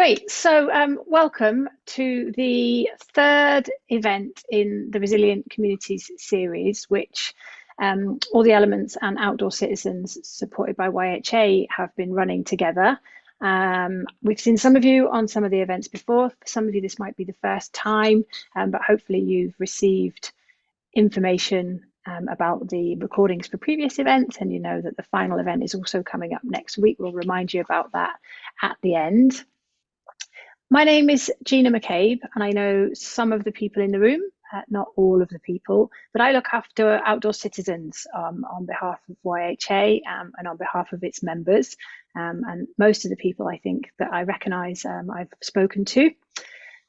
Great. So, welcome to the third event in the Resilient Communities series, which all the elements and outdoor citizens supported by YHA have been running together. We've seen some of you on some of the events before. For some of you, this might be the first time, but hopefully you've received information about the recordings for previous events, and you know that the final event is also coming up next week. We'll remind you about that at the end. My name is Gina McCabe, and I know some of the people in the room, not all of the people, but I look after outdoor citizens on behalf of YHA and on behalf of its members. And most of the people I think that I recognise I've spoken to.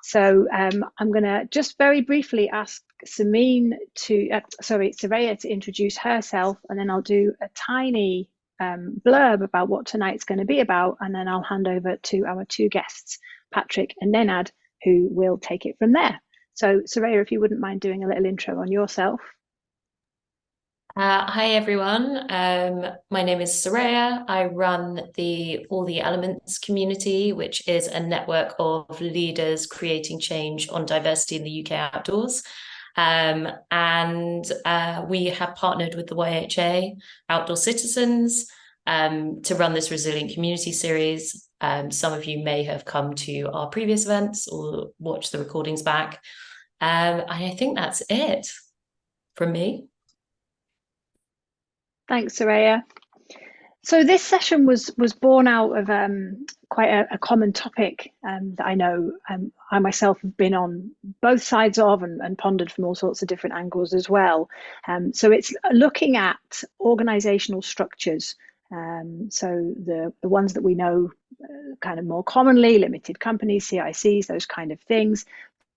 So I'm going to just very briefly ask Soraya to introduce herself, and then I'll do a tiny blurb about what tonight's going to be about, and then I'll hand over to our two guests, Patrick and Nenad, who will take it from there. So Soraya, if you wouldn't mind doing a little intro on yourself. Hi everyone, my name is Soraya. I run the All the Elements community, which is a network of leaders creating change on diversity in the UK outdoors. We have partnered with the YHA Outdoor Citizens to run this Resilient Community series. Some of you may have come to our previous events or watched the recordings back. And I think that's it from me. Thanks, Soraya. So this session was born out of quite a common topic that I know I myself have been on both sides of and pondered from all sorts of different angles as well. So it's looking at organisational structures. So the ones that we know kind of more commonly, limited companies, CICs, those kind of things,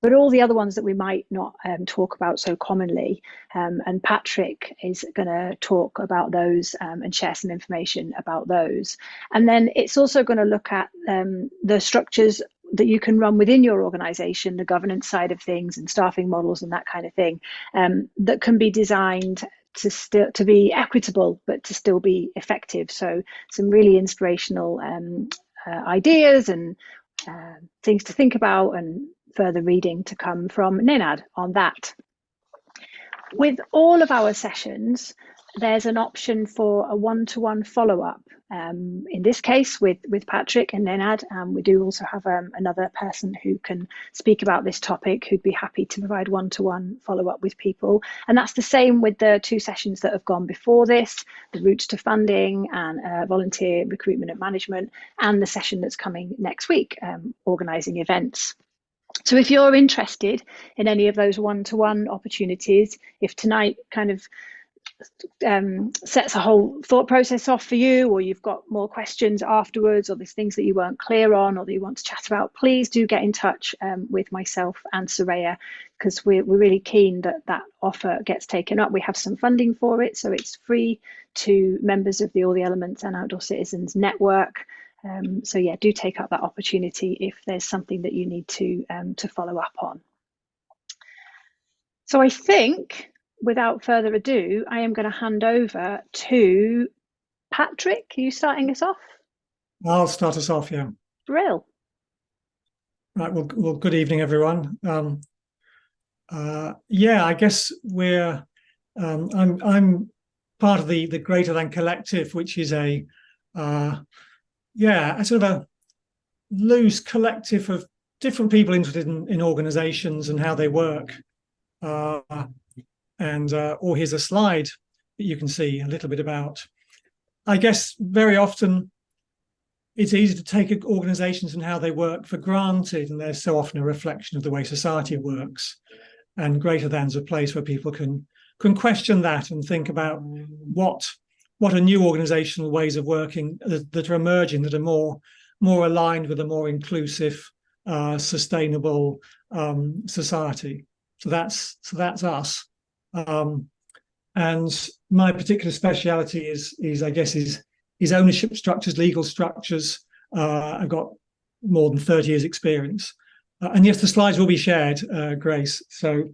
but all the other ones that we might not talk about so commonly. And Patrick is going to talk about those and share some information about those. And then it's also going to look at the structures that you can run within your organisation, the governance side of things and staffing models and that kind of thing, that can be designed to be equitable, but to still be effective. So some really inspirational ideas and things to think about, and further reading to come from Nenad on that. With all of our sessions, there's an option for a one-to-one follow-up. In this case, with Patrick and Nenad, we do also have another person who can speak about this topic, who'd be happy to provide one-to-one follow-up with people. And that's the same with the two sessions that have gone before this, the routes to funding and volunteer recruitment and management, and the session that's coming next week, organising events. So if you're interested in any of those one-to-one opportunities, if tonight kind of sets a whole thought process off for you, or you've got more questions afterwards, or there's things that you weren't clear on or that you want to chat about, please do get in touch with myself and Soraya, because we're really keen that offer gets taken up. We have some funding for it, so it's free to members of the All the Elements and Outdoor Citizens network. So yeah, do take up that opportunity if there's something that you need to follow up on. So I think, without further ado, I am going to hand over to Patrick. Are you starting us off? I'll start us off, yeah. Brill. Right, well, good evening, everyone. Yeah, I guess I'm part of the Greaterthan collective, which is a sort of a loose collective of different people interested in organizations and how they work. Here's a slide that you can see a little bit about. I guess very often it's easy to take organizations and how they work for granted, and they're so often a reflection of the way society works. And Greaterthan's a place where people can question that and think about what are new organizational ways of working that are emerging, that are more aligned with a more inclusive, sustainable society. So that's us. And my particular speciality is ownership structures, legal structures. I've got more than 30 years experience. And yes, the slides will be shared, Grace. So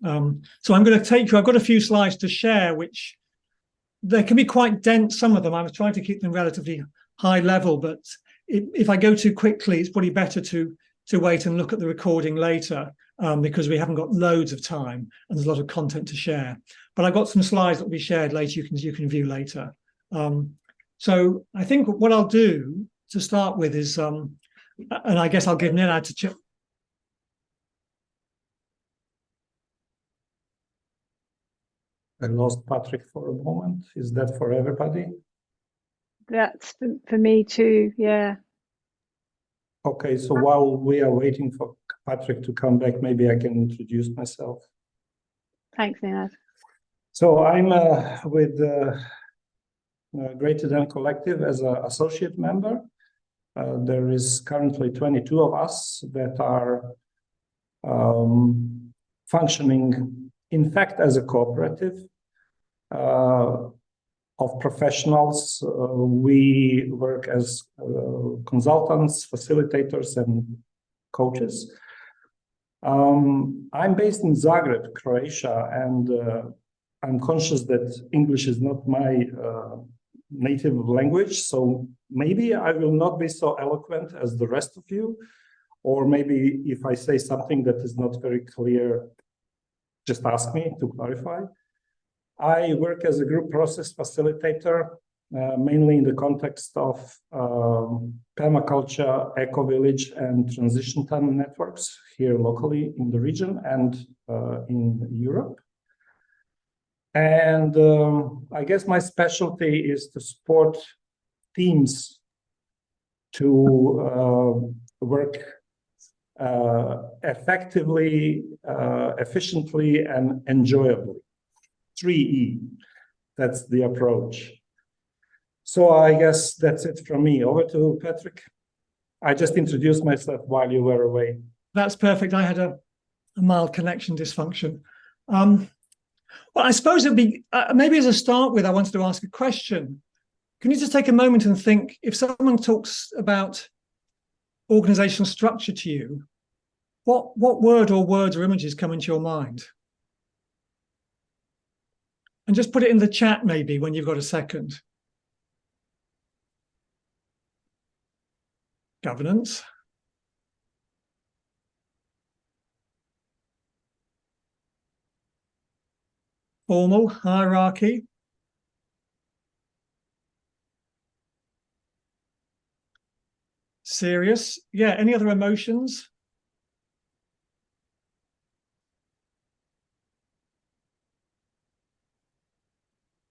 I'm going to take you, I've got a few slides to share, which they can be quite dense, some of them. I was trying to keep them relatively high level, but if I go too quickly, it's probably better to wait and look at the recording later, because we haven't got loads of time and there's a lot of content to share. But I've got some slides that will be shared later. You can view later. So I think what I'll do to start with is, and I guess I'll give Nenad to check. I lost Patrick for a moment. Is that for everybody? That's for me too, yeah. Okay, so while we are waiting for Patrick to come back, maybe I can introduce myself. Thanks, Nenad. So I'm with Greaterthan Collective as an associate member. There is currently 22 of us that are functioning, in fact, as a cooperative of professionals. We work as consultants, facilitators, and coaches. I'm based in Zagreb, Croatia, and I'm conscious that English is not my native language, so maybe I will not be so eloquent as the rest of you, or maybe if I say something that is not very clear, just ask me to clarify. I work as a group process facilitator, mainly in the context of permaculture, eco-village, and transition time networks here locally in the region and in Europe. And I guess my specialty is to support teams to work effectively, efficiently, and enjoyably. 3E, that's the approach. So I guess that's it from me. Over to Patrick. I just introduced myself while you were away. That's perfect. I had a mild connection dysfunction. Well, I suppose it'd be, maybe as a start with, I wanted to ask a question. Can you just take a moment and think, if someone talks about organizational structure to you, what word or words or images come into your mind? And just put it in the chat maybe when you've got a second. Governance. Formal, hierarchy. Serious. Yeah, any other emotions?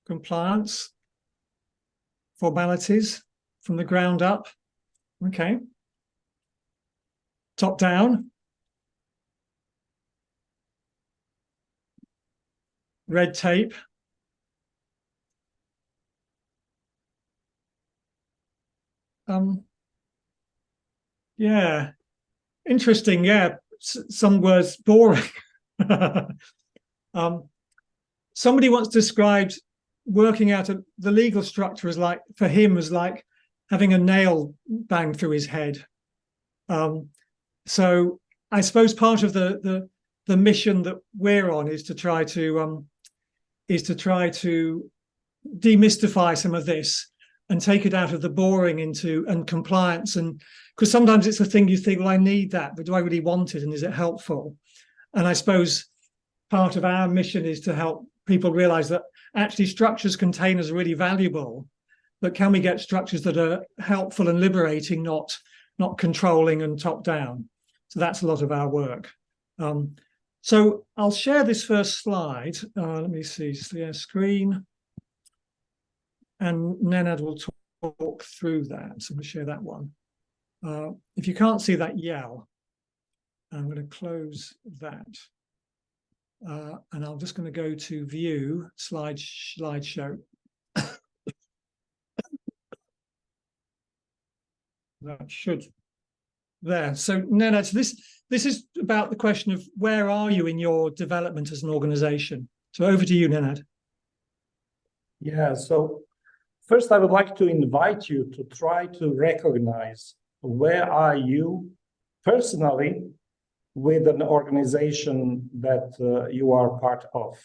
Compliance. Formalities from the ground up. Okay. Top down. Red tape. Yeah, interesting. Yeah, some words boring. Somebody once described working out the legal structure as like, for him, as like having a nail banged through his head. So I suppose part of the mission that we're on is to try to demystify some of this and take it out of the boring and compliance, and because sometimes it's a thing you think, well, I need that, but do I really want it, and is it helpful? And I suppose part of our mission is to help people realize that actually structures, containers are really valuable, but can we get structures that are helpful and liberating, not controlling and top down? So that's a lot of our work. So I'll share this first slide. Let me see, screen. And Nenad will talk through that. So I'm going to share that one. If you can't see that, yell. I'm going to close that. And I'm just going to go to view slideshow. That should there. So Nenad, so this is about the question of where are you in your development as an organization? So over to you, Nenad. Yeah, so first I would like to invite you to try to recognize where are you personally with an organization that you are part of.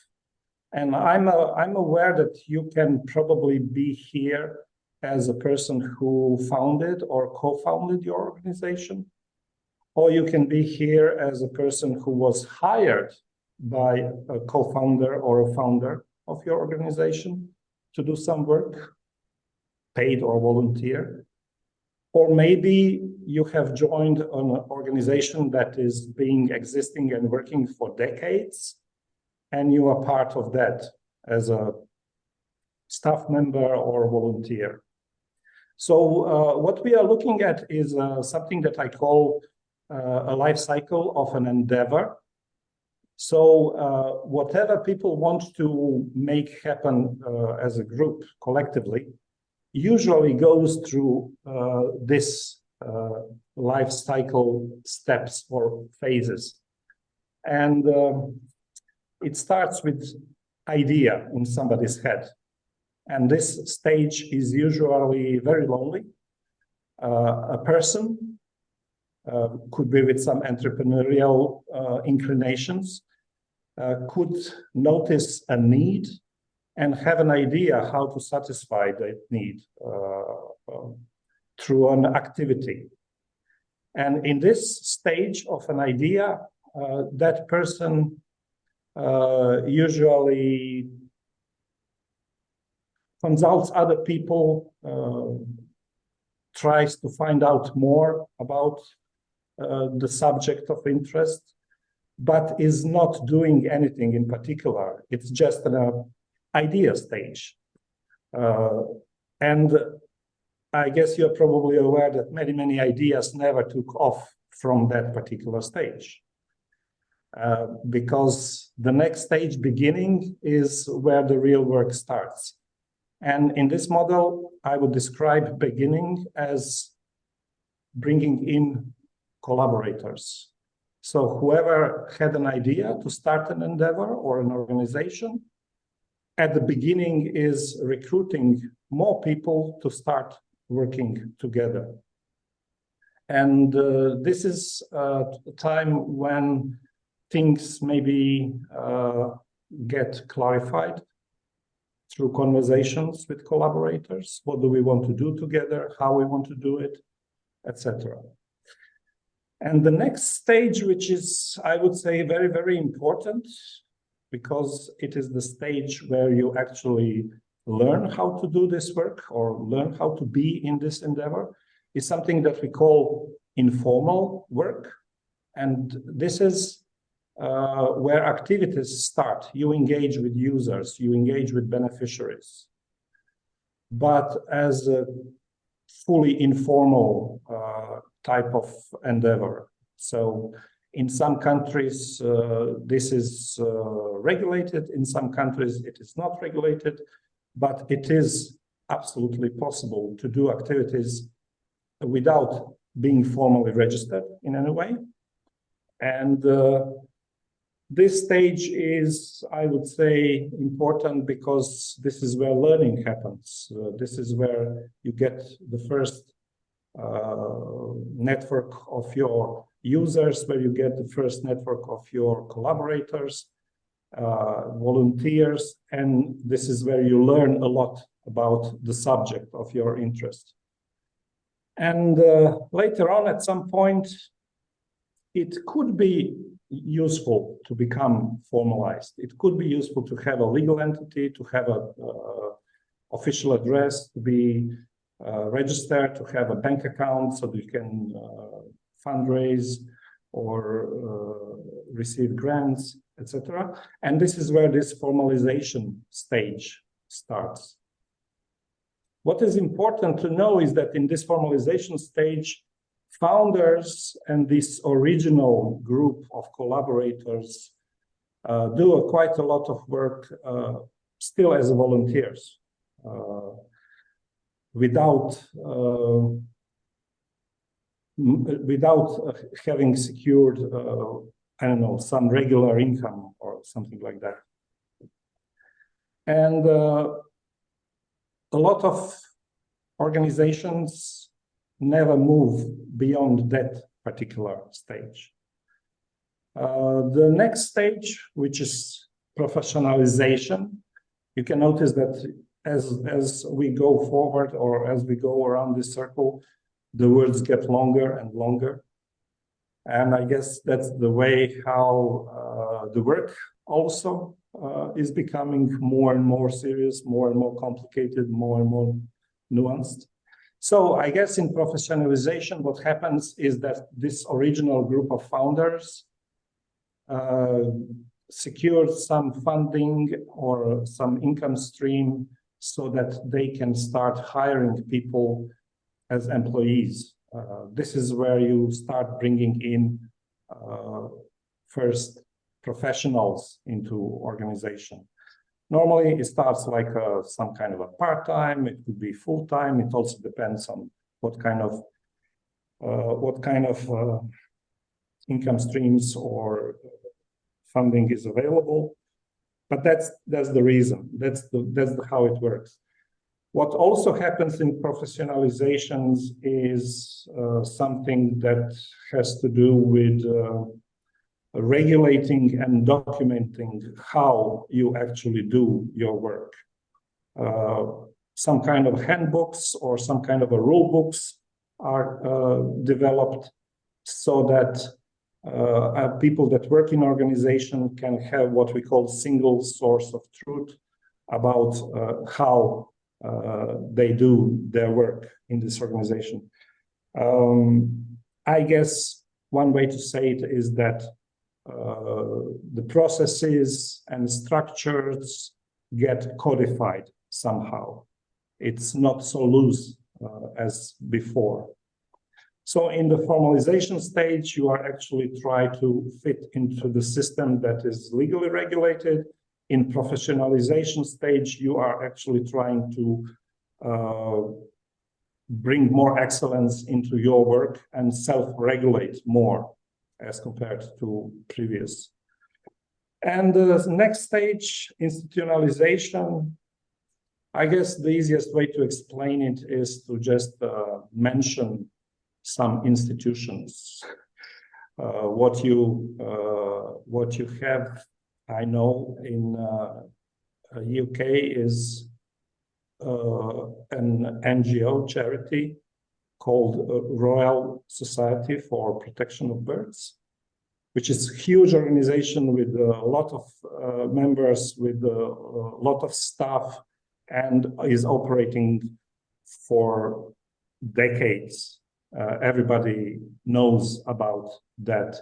And I'm aware that you can probably be here as a person who founded or co-founded your organization, or you can be here as a person who was hired by a co-founder or a founder of your organization to do some work, paid or volunteer. Or maybe you have joined an organization that is existing and working for decades, and you are part of that as a staff member or volunteer. So what we are looking at is something that I call a life cycle of an endeavor. So whatever people want to make happen as a group collectively usually goes through this life cycle steps or phases. And it starts with idea in somebody's head. And this stage is usually very lonely. A person could be with some entrepreneurial inclinations, could notice a need and have an idea how to satisfy that need through an activity. And in this stage of an idea, that person usually consults other people, tries to find out more about the subject of interest, but is not doing anything in particular. It's just an idea stage. And I guess you're probably aware that many ideas never took off from that particular stage. Because the next stage, beginning, is where the real work starts. And in this model, I would describe beginning as bringing in collaborators. So whoever had an idea to start an endeavor or an organization, at the beginning is recruiting more people to start working together. And this is a time when things maybe get clarified through conversations with collaborators. What do we want to do together? How we want to do it, etc. And the next stage, which is, I would say, very important, because it is the stage where you actually learn how to do this work or learn how to be in this endeavor, is something that we call informal work. And this is where activities start. You engage with users, you engage with beneficiaries, but as a fully informal type of endeavor. So in some countries, this is regulated. In some countries, it is not regulated, but it is absolutely possible to do activities without being formally registered in any way. And this stage is, I would say, important because this is where learning happens. This is where you get the first network of your users, where you get the first network of your collaborators, volunteers, and this is where you learn a lot about the subject of your interest. And later on, at some point, it could be useful to become formalized. It could be useful to have a legal entity, to have an official address, to be registered, to have a bank account so that you can fundraise or receive grants, etc. And this is where this formalization stage starts. What is important to know is that in this formalization stage, founders and this original group of collaborators do quite a lot of work still as volunteers, without having secured, I don't know, some regular income or something like that. And a lot of organizations never move beyond that particular stage. The next stage, which is professionalization, you can notice that as we go forward or as we go around this circle, the words get longer and longer. And I guess that's the way how the work also is becoming more and more serious, more and more complicated, more and more nuanced. So I guess in professionalization, what happens is that this original group of founders secured some funding or some income stream so that they can start hiring people as employees. This is where you start bringing in first professionals into organization. Normally, it starts like some kind of a part-time. It could be full-time. It also depends on what kind of income streams or funding is available. But that's the reason. That's how it works. What also happens in professionalizations is something that has to do with regulating and documenting how you actually do your work. Some kind of handbooks or some kind of a rule books are developed so that people that work in organization can have what we call single source of truth about how they do their work in this organization. I guess one way to say it is that the processes and structures get codified somehow. It's not so loose as before. So in the formalization stage, you are actually trying to fit into the system that is legally regulated. In professionalization stage, you are actually trying to bring more excellence into your work and self-regulate more as compared to previous. And the next stage, institutionalization, I guess the easiest way to explain it is to just mention some institutions. What you have, I know, in UK is an NGO charity called Royal Society for Protection of Birds, which is a huge organization with a lot of members, with a lot of staff, and is operating for decades. Everybody knows about that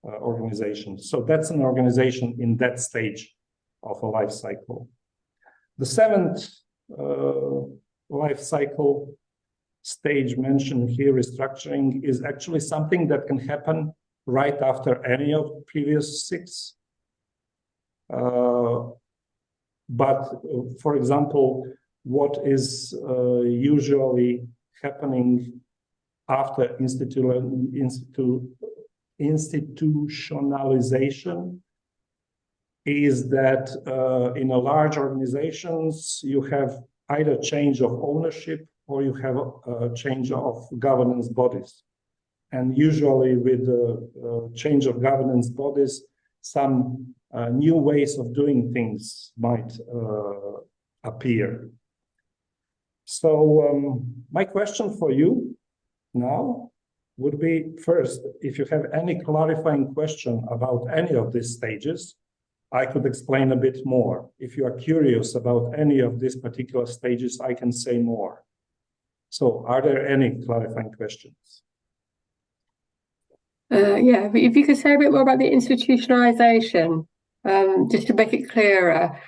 organization. So that's an organization in that stage of a life cycle. The seventh life cycle stage mentioned here, restructuring, is actually something that can happen right after any of the previous six. But for example, what is usually happening after institutionalization is that in a large organizations, you have either change of ownership or you have a change of governance bodies. And usually with the change of governance bodies, some new ways of doing things might appear. So my question for you now would be, first, if you have any clarifying question about any of these stages, I could explain a bit more. If you are curious about any of these particular stages, I can say more. So are there any clarifying questions? Yeah, but if you could say a bit more about the institutionalization, just to make it clearer,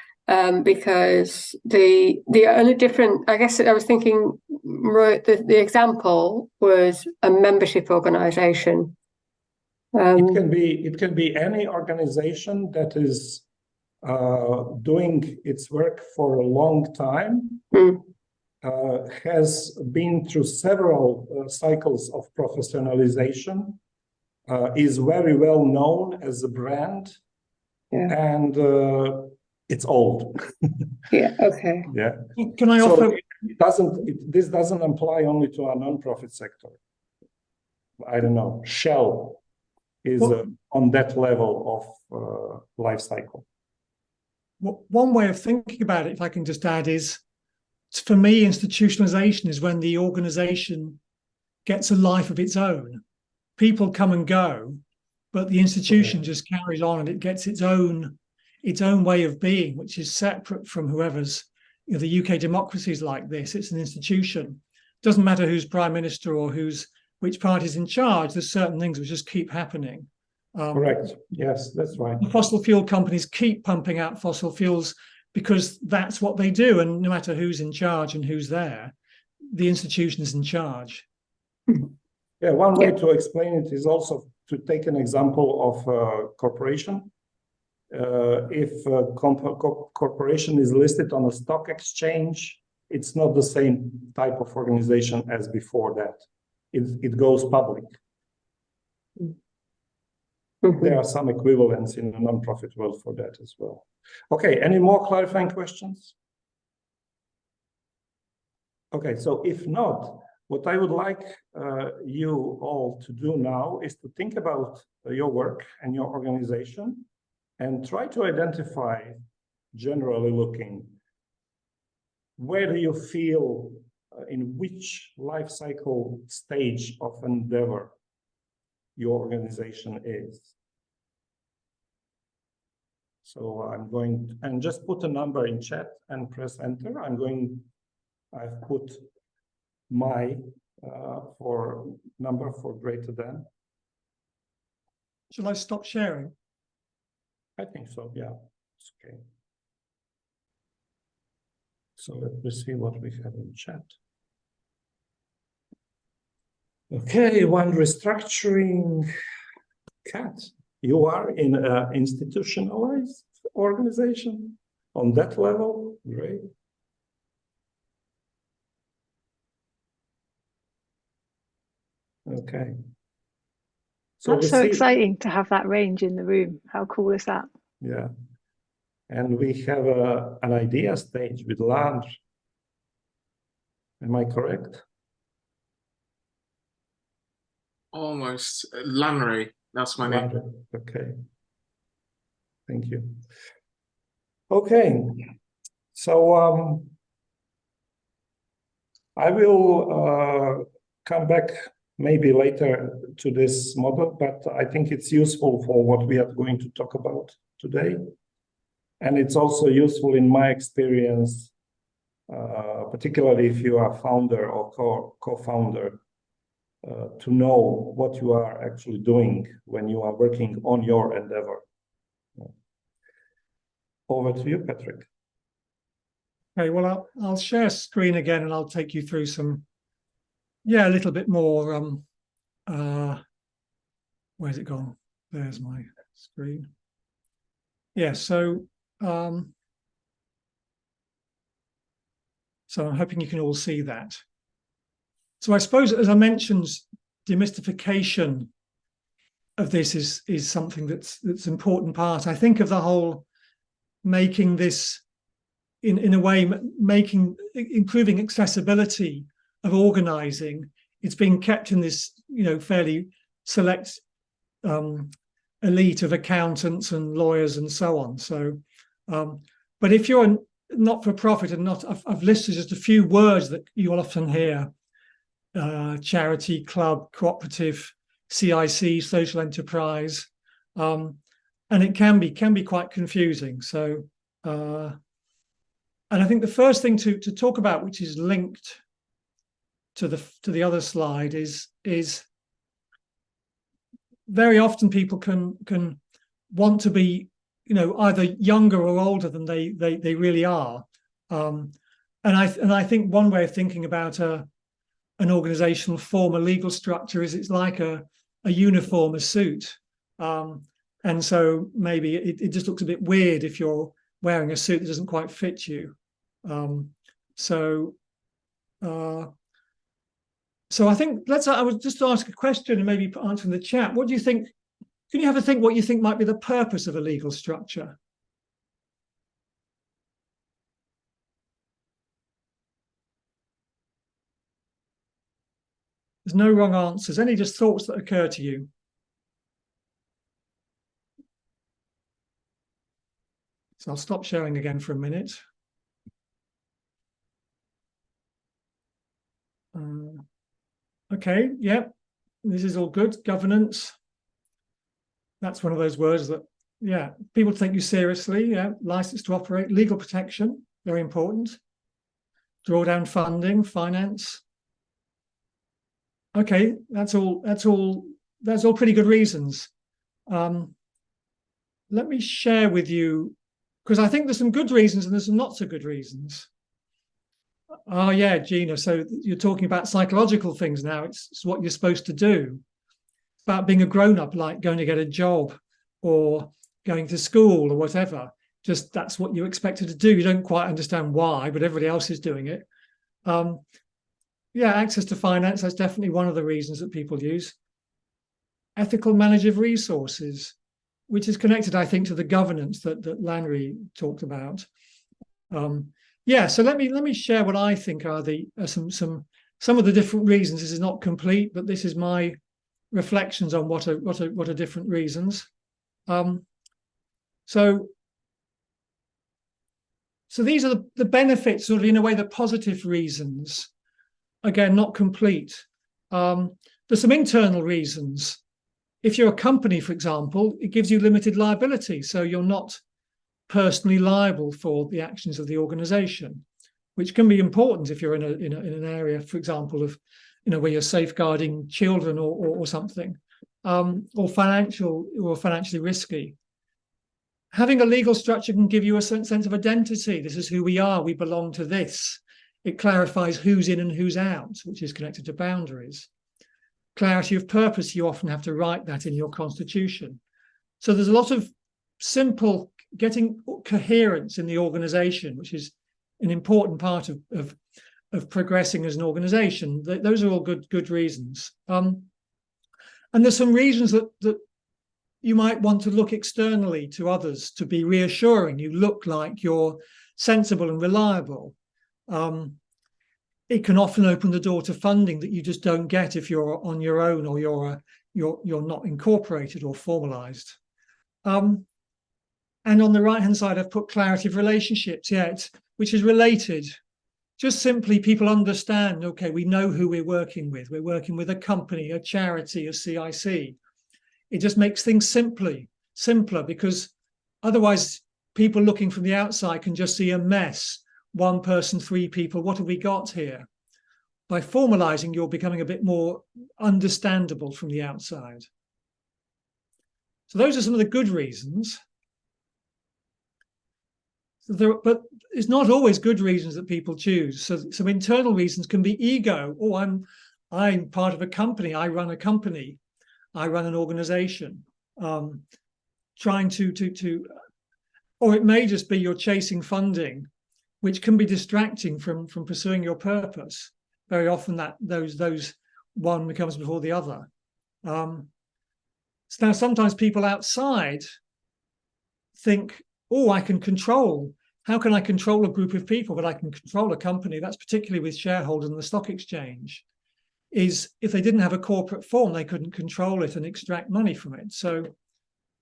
because the only different, I guess I was thinking, the example was a membership organization. It can be any organization that is doing its work for a long time, has been through several cycles of professionalization, is very well known as a brand, and it's old. Yeah. Okay. Yeah. Can I offer? This doesn't apply only to a non-profit sector. I don't know. Shell is on that level of life cycle. One way of thinking about it, if I can just add, is for me, institutionalization is when the organization gets a life of its own. People come and go, but the institution just carries on, and it gets its own way of being, which is separate from whoever's. The UK democracy is like this. It's an institution. Doesn't matter who's prime minister or which party's in charge. There's certain things which just keep happening. Correct. Yes, that's right. The fossil fuel companies keep pumping out fossil fuels because that's what they do. And no matter who's in charge and who's there, the institution is in charge. Yeah, one way to explain it is also to take an example of a corporation. If a corporation is listed on a stock exchange, it's not the same type of organization as before that. It goes public. There are some equivalents in the non-profit world for that as well. Okay, any more clarifying questions? Okay, so if not, what I would like you all to do now is to think about your work and your organization and try to identify, generally looking, where do you feel, in which life cycle stage of endeavor your organization is. So I'm going to, and just put a number in chat and press enter. I've put my for number for greater than. Shall I stop sharing? I think so, yeah, it's okay. So let me see what we have in chat. Okay, one restructuring. Cat, you are in an institutionalized organization on that level, great. Okay. So that's so exciting to have that range in the room. How cool is that? Yeah. And we have an idea stage with Landry. Am I correct? Almost. Lanry, that's my name. Okay. Thank you. Okay. So I will come back maybe later to this model, but I think it's useful for what we are going to talk about today. And it's also useful in my experience, particularly if you are founder or co-founder, to know what you are actually doing when you are working on your endeavor. Over to you, Patrick. Okay, well, I'll share screen again and I'll take you through some, a little bit more. Where's it gone? There's my screen. Yeah, so I'm hoping you can all see that. So I suppose, as I mentioned, demystification of this is something that's an important part. I think of the whole making this, in a way, improving accessibility of organising. It's being kept in this, fairly select elite of accountants and lawyers and so on. So, but if you're not for profit and not, I've listed just a few words that you will often hear: charity, club, cooperative, CIC, social enterprise, and it can be quite confusing. So, and I think the first thing to talk about, which is linked to the other slide, is very often people can want to be, either younger or older than they really are, and I think one way of thinking about an organizational form, a legal structure, is it's like a uniform, a suit, and so maybe it just looks a bit weird if you're wearing a suit that doesn't quite fit you. So I think I would just ask a question and maybe answer in the chat. What do you think? Can you have a think what you think might be the purpose of a legal structure? There's no wrong answers. Any just thoughts that occur to you? So I'll stop sharing again for a minute. Okay, yeah, this is all good. Governance. That's one of those words that, yeah, people take you seriously. Yeah, license to operate, legal protection, very important. Drawdown funding, finance. Okay, that's all pretty good reasons. Let me share with you, because I think there's some good reasons and there's some not so good reasons. Oh yeah, Gina. So you're talking about psychological things now. It's what you're supposed to do. It's about being a grown-up, like going to get a job or going to school or whatever. Just that's what you're expected to do. You don't quite understand why, but everybody else is doing it. Yeah, access to finance, that's definitely one of the reasons that people use. Ethical management of resources, which is connected, I think, to the governance that Lanry talked about. Yeah, so let me share what I think are the some of the different reasons. This is not complete, but this is my reflections on what are different reasons. So these are the benefits, sort of in a way, the positive reasons. Again, not complete. There's some internal reasons. If you're a company, for example, it gives you limited liability, so you're not personally liable for the actions of the organization, which can be important if you're in an area, for example, of where you're safeguarding children or something, or financially risky. Having a legal structure can give you a sense of identity. This is who we are. We belong to this. It clarifies who's in and who's out, which is connected to boundaries. Clarity of purpose, you often have to write that in your constitution. So there's a lot of simple getting coherence in the organization, which is an important part of progressing as an organization. Those are all good reasons. And there's some reasons that you might want to look externally to others to be reassuring. You look like you're sensible and reliable. It can often open the door to funding that you just don't get if you're on your own or you're not incorporated or formalized. And on the right-hand side, I've put clarity of relationships, which is related. Just simply people understand, okay, we know who we're working with. We're working with a company, a charity, a CIC. It just makes things simpler because otherwise people looking from the outside can just see a mess. One person, three people, what have we got here? By formalizing, you're becoming a bit more understandable from the outside. So those are some of the good reasons. But it's not always good reasons that people choose. So some internal reasons can be ego. Oh, I'm part of a company. I run a company. I run an organization. Trying to, or it may just be you're chasing funding, which can be distracting from pursuing your purpose. Very often that those one becomes before the other. So now sometimes people outside think, oh, I can control. How can I control a group of people? But I can control a company. That's particularly with shareholders in the stock exchange. Is if they didn't have a corporate form, they couldn't control it and extract money from it. So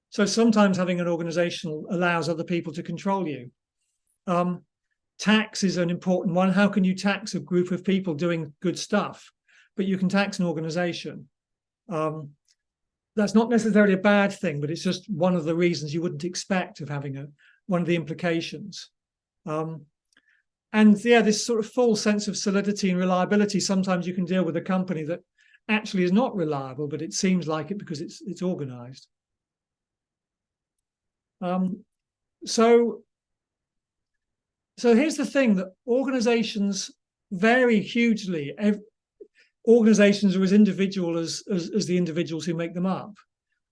sometimes having an organizational allows other people to control you. Tax is an important one. How can you tax a group of people doing good stuff? But you can tax an organization. That's not necessarily a bad thing, but it's just one of the reasons you wouldn't expect of having one of the implications. And yeah, this sort of full sense of solidity and reliability. Sometimes you can deal with a company that actually is not reliable, but it seems like it because it's organized. So here's the thing, that organizations vary hugely. Organizations are as individual as the individuals who make them up.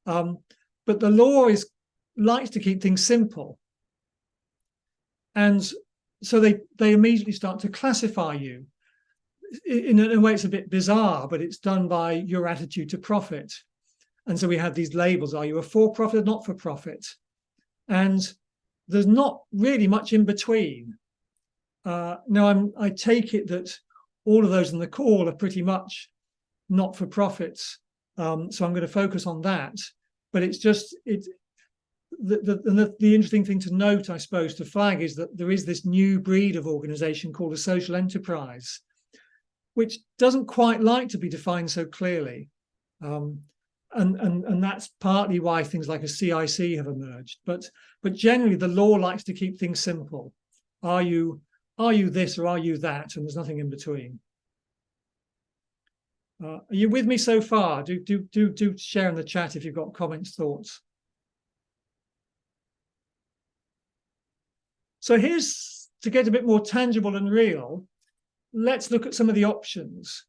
But the law likes to keep things simple. And so they immediately start to classify you. In a way, it's a bit bizarre, but it's done by your attitude to profit. And so we have these labels. Are you a for-profit or not for profit? And there's not really much in between. Now, I take it that all of those in the call are pretty much not for profits. So I'm going to focus on that. But it's just the interesting thing to note, I suppose, to flag is that there is this new breed of organization called a social enterprise, which doesn't quite like to be defined so clearly. And that's partly why things like a CIC have emerged. But generally, the law likes to keep things simple. Are you this or are you that? And there's nothing in between. Are you with me so far? Do share in the chat if you've got comments, thoughts. So here's, to get a bit more tangible and real, let's look at some of the options.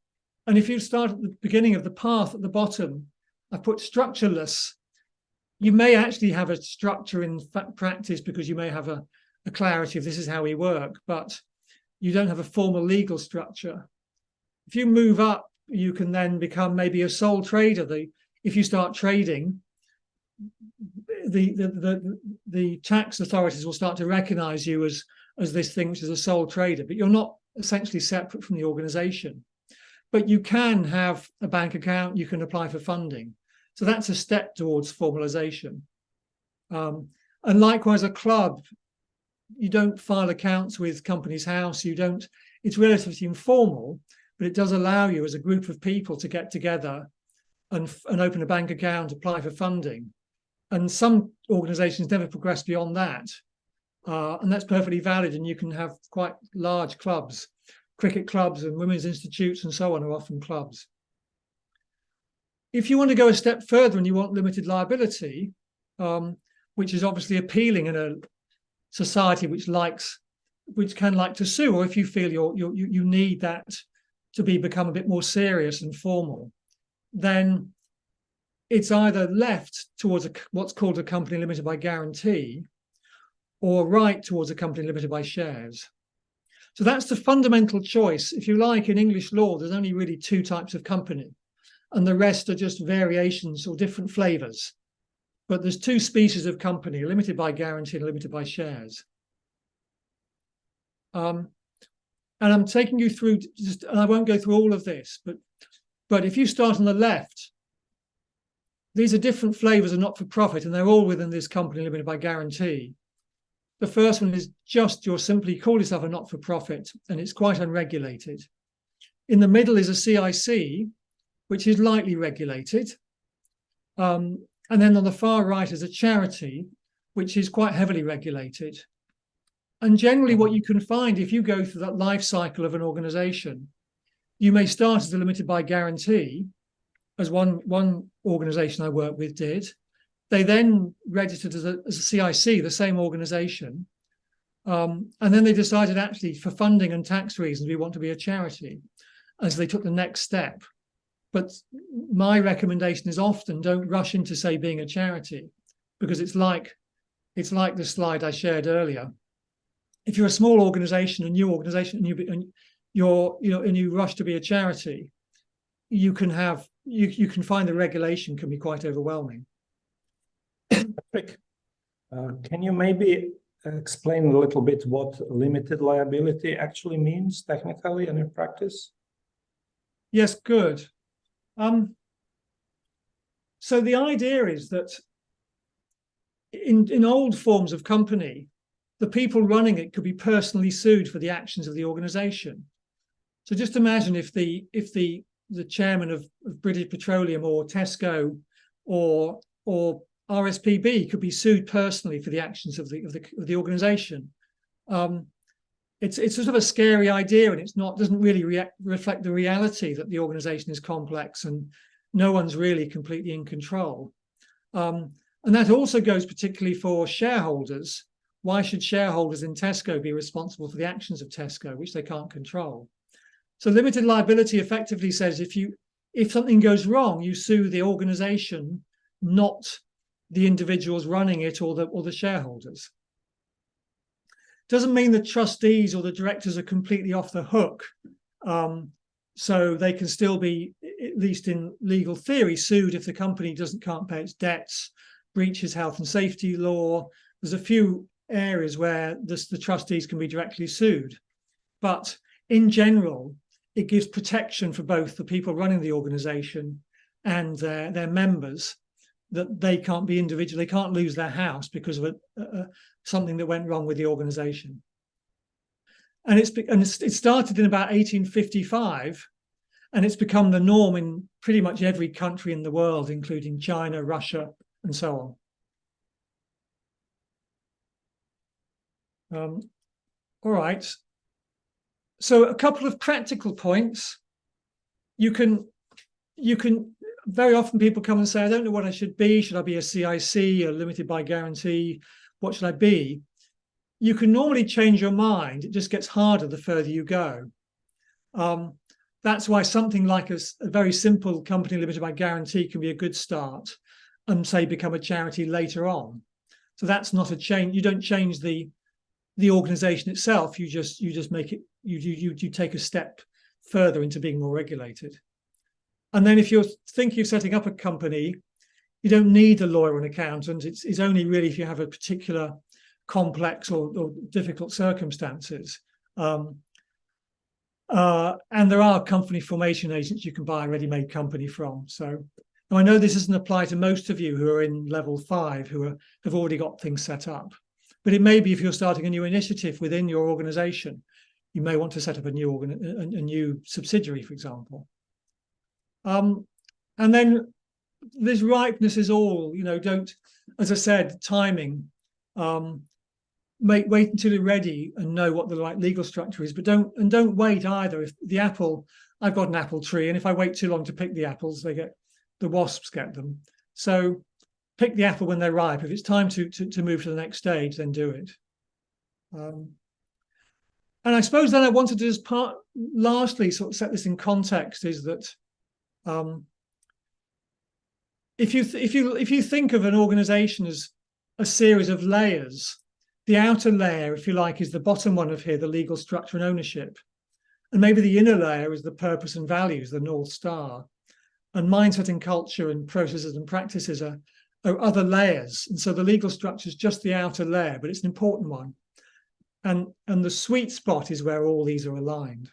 And if you start at the beginning of the path at the bottom, I put structureless. You may actually have a structure in practice because you may have a clarity of this is how we work, but you don't have a formal legal structure. If you move up, you can then become maybe a sole trader. If you start trading, the tax authorities will start to recognize you as this thing which is a sole trader, but you're not essentially separate from the organization. But you can have a bank account, you can apply for funding. So that's a step towards formalization. And likewise, a club, you don't file accounts with Companies House, it's relatively informal, but it does allow you as a group of people to get together and open a bank account, apply for funding. And some organizations never progress beyond that. And that's perfectly valid. And you can have quite large clubs. Cricket clubs and women's institutes and so on are often clubs. If you want to go a step further and you want limited liability, which is obviously appealing in a society which can like to sue, or if you feel you need that to become a bit more serious and formal, then it's either left towards what's called a company limited by guarantee, or right towards a company limited by shares. So that's the fundamental choice. If you like, in English law, there's only really two types of company, and the rest are just variations or different flavors. But there's two species of company, limited by guarantee and limited by shares. And I'm taking you through, and I won't go through all of this, but if you start on the left, these are different flavors of not-for-profit, and they're all within this company limited by guarantee. The first one is just you simply call yourself a not-for-profit, and it's quite unregulated. In the middle is a CIC, which is lightly regulated. And then on the far right is a charity, which is quite heavily regulated. And generally what you can find, if you go through that life cycle of an organization, you may start as a limited by guarantee, as one organization I work with did. They then registered as a CIC, the same organization. And then they decided, actually, for funding and tax reasons, we want to be a charity, as they took the next step. But my recommendation is often don't rush into, say, being a charity, because it's like the slide I shared earlier. If you're a small organization, a new organization, and you rush to be a charity, you can find the regulation can be quite overwhelming. Patrick, can you maybe explain a little bit what limited liability actually means technically and in practice? Yes, good. So the idea is that in old forms of company, the people running it could be personally sued for the actions of the organization. So just imagine if the chairman of British Petroleum or Tesco or RSPB could be sued personally for the actions of the organization. It's sort of a scary idea, and doesn't really reflect the reality that the organization is complex and no one's really completely in control. And that also goes particularly for shareholders. Why should shareholders in Tesco be responsible for the actions of Tesco, which they can't control? So limited liability effectively says if something goes wrong, you sue the organization, not the individuals running it or the shareholders. Doesn't mean the trustees or the directors are completely off the hook. So they can still be, at least in legal theory, sued if the company can't pay its debts, breaches health and safety law. There's a few areas where the trustees can be directly sued. But in general, it gives protection for both the people running the organization and their members, that they can't be individual, they can't lose their house because of something that went wrong with the organization. And it started in about 1855 And it's become the norm in pretty much every country in the world, including China, Russia, and so on. All right. So a couple of practical points. You can very often people come and say, I don't know what I should be. Should I be a CIC, a limited by guarantee? What should I be? You can normally change your mind. It just gets harder the further you go. That's why something like a very simple company limited by guarantee can be a good start, and say become a charity later on. So that's not a change. You don't change the organization itself. You just make it. You take a step further into being more regulated. And then if you're thinking of setting up a company, you don't need a lawyer or an accountant. It's only really if you have a particular complex or difficult circumstances. And there are company formation agents you can buy a ready-made company from. So now I know this doesn't apply to most of you who are in level 5, who have already got things set up. But it may be if you're starting a new initiative within your organization, you may want to set up a new subsidiary, for example. And then this ripeness is all, don't, as I said, timing. Wait until you're ready and know what the right legal structure is, but don't wait either. If the apple, I've got an apple tree, and if I wait too long to pick the apples, the wasps get them. So pick the apple when they're ripe. If it's time to move to the next stage, then do it. And I suppose then I wanted to just lastly sort of set this in context, is that if you think of an organization as a series of layers, the outer layer, if you like, is the bottom one of here, the legal structure and ownership. And maybe the inner layer is the purpose and values, the North Star. And mindset and culture and processes and practices are other layers. And so the legal structure is just the outer layer, but it's an important one. And the sweet spot is where all these are aligned.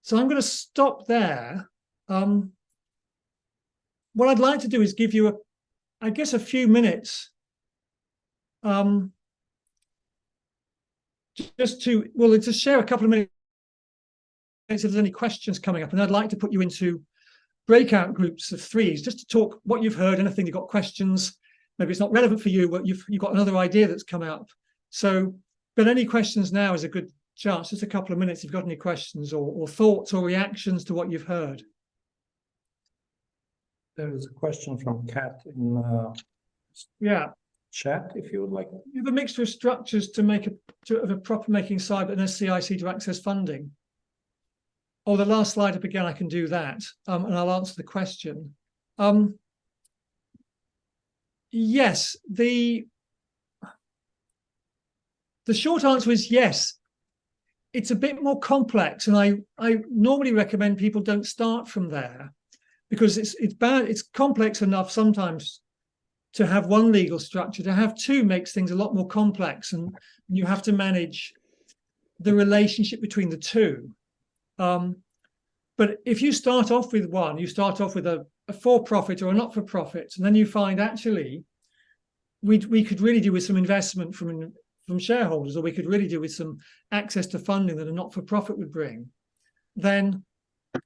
So I'm going to stop there. What I'd like to do is give you, a few minutes just to share a couple of minutes if there's any questions coming up. And I'd like to put you into breakout groups of 3s just to talk what you've heard, anything you've got questions. Maybe it's not relevant for you, but you've got another idea that's come up. So, but any questions now is a good chance, just a couple of minutes if you've got any questions or thoughts or reactions to what you've heard. There is a question from Kat in chat, if you would like. You have a mixture of structures to make of a proper making cyber and a CIC to access funding. Oh, the last slide up again, I can do that. And I'll answer the question. Yes, the short answer is yes. It's a bit more complex, and I normally recommend people don't start from there, because it's complex enough sometimes to have one legal structure. To have 2 makes things a lot more complex, and you have to manage the relationship between the 2. But if you start off with one, you start off with a for-profit or a not-for-profit, and then you find actually we could really do with some investment from shareholders, or we could really do with some access to funding that a not-for-profit would bring, then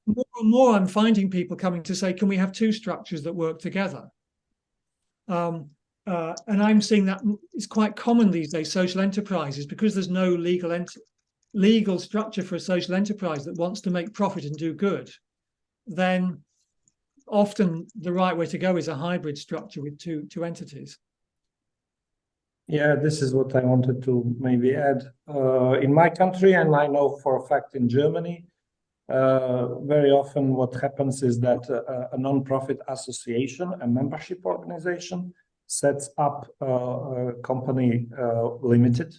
more and more I'm finding people coming to say, can we have 2 structures that work together? And I'm seeing that it's quite common these days, social enterprises, because there's no legal structure for a social enterprise that wants to make profit and do good, then often the right way to go is a hybrid structure with two entities. Yeah, this is what I wanted to maybe add. In my country, and I know for a fact in Germany, very often what happens is that a non-profit association, a membership organization, sets up a company limited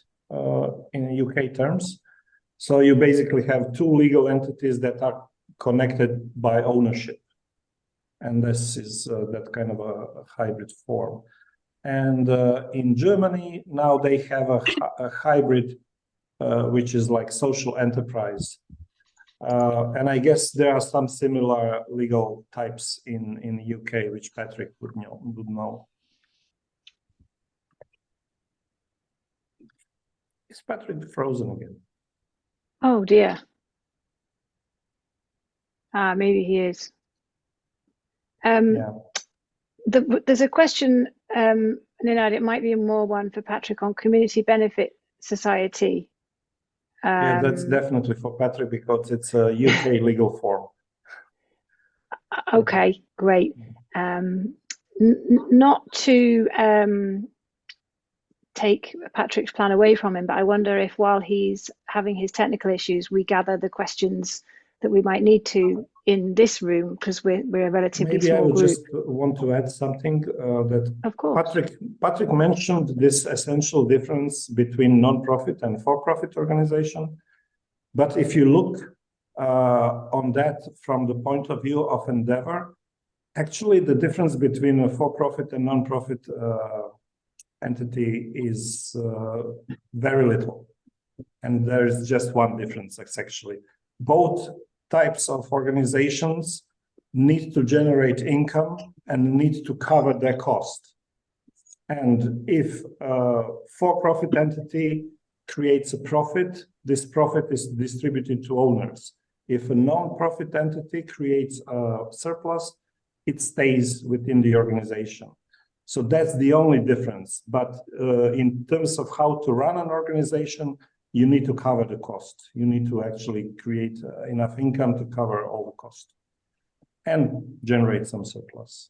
in UK terms. So you basically have 2 legal entities that are connected by ownership. And this is that kind of a hybrid form. And in Germany, now they have a hybrid, which is like social enterprise. And I guess there are some similar legal types in the UK, which Patrick would know. Is Patrick frozen again? Oh dear. Maybe he is. Yeah. There's a question, Ninad, it might be more one for Patrick on community benefit society. Yeah, that's definitely for Patrick because it's a UK legal form. Okay, great. Not to take Patrick's plan away from him, but I wonder if while he's having his technical issues, we gather the questions that we might need to in this room, because we're a relatively Maybe I small would group. just want to add something that Of course. Patrick mentioned this essential difference between non-profit and for-profit organization. But if you look on that from the point of view of endeavor, actually the difference between a for-profit and non-profit entity is very little. And there is just one difference, actually. Both types of organizations need to generate income and need to cover their cost. And if a for-profit entity creates a profit, this profit is distributed to owners. If a non-profit entity creates a surplus, it stays within the organization. So that's the only difference. But in terms of how to run an organization, you need to cover the cost. You need to actually create enough income to cover all the cost and generate some surplus.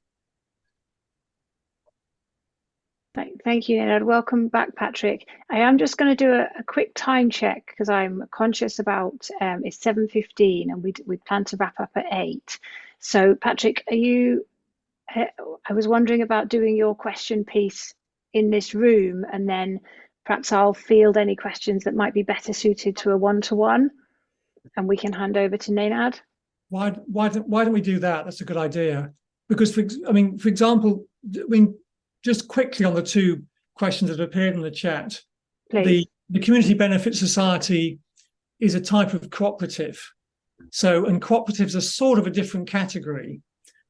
Thank you, Ninad. Welcome back, Patrick. I am just going to do a quick time check because I'm conscious about it's 7:15 and we plan to wrap up at 8. So, Patrick, are you? I was wondering about doing your question piece in this room, and then perhaps I'll field any questions that might be better suited to a one-to-one, and we can hand over to Ninad. Why don't we do that? That's a good idea. Because, for example, just quickly on the two questions that appeared in the chat, Please. the Community Benefit Society is a type of cooperative. So, and cooperatives are sort of a different category.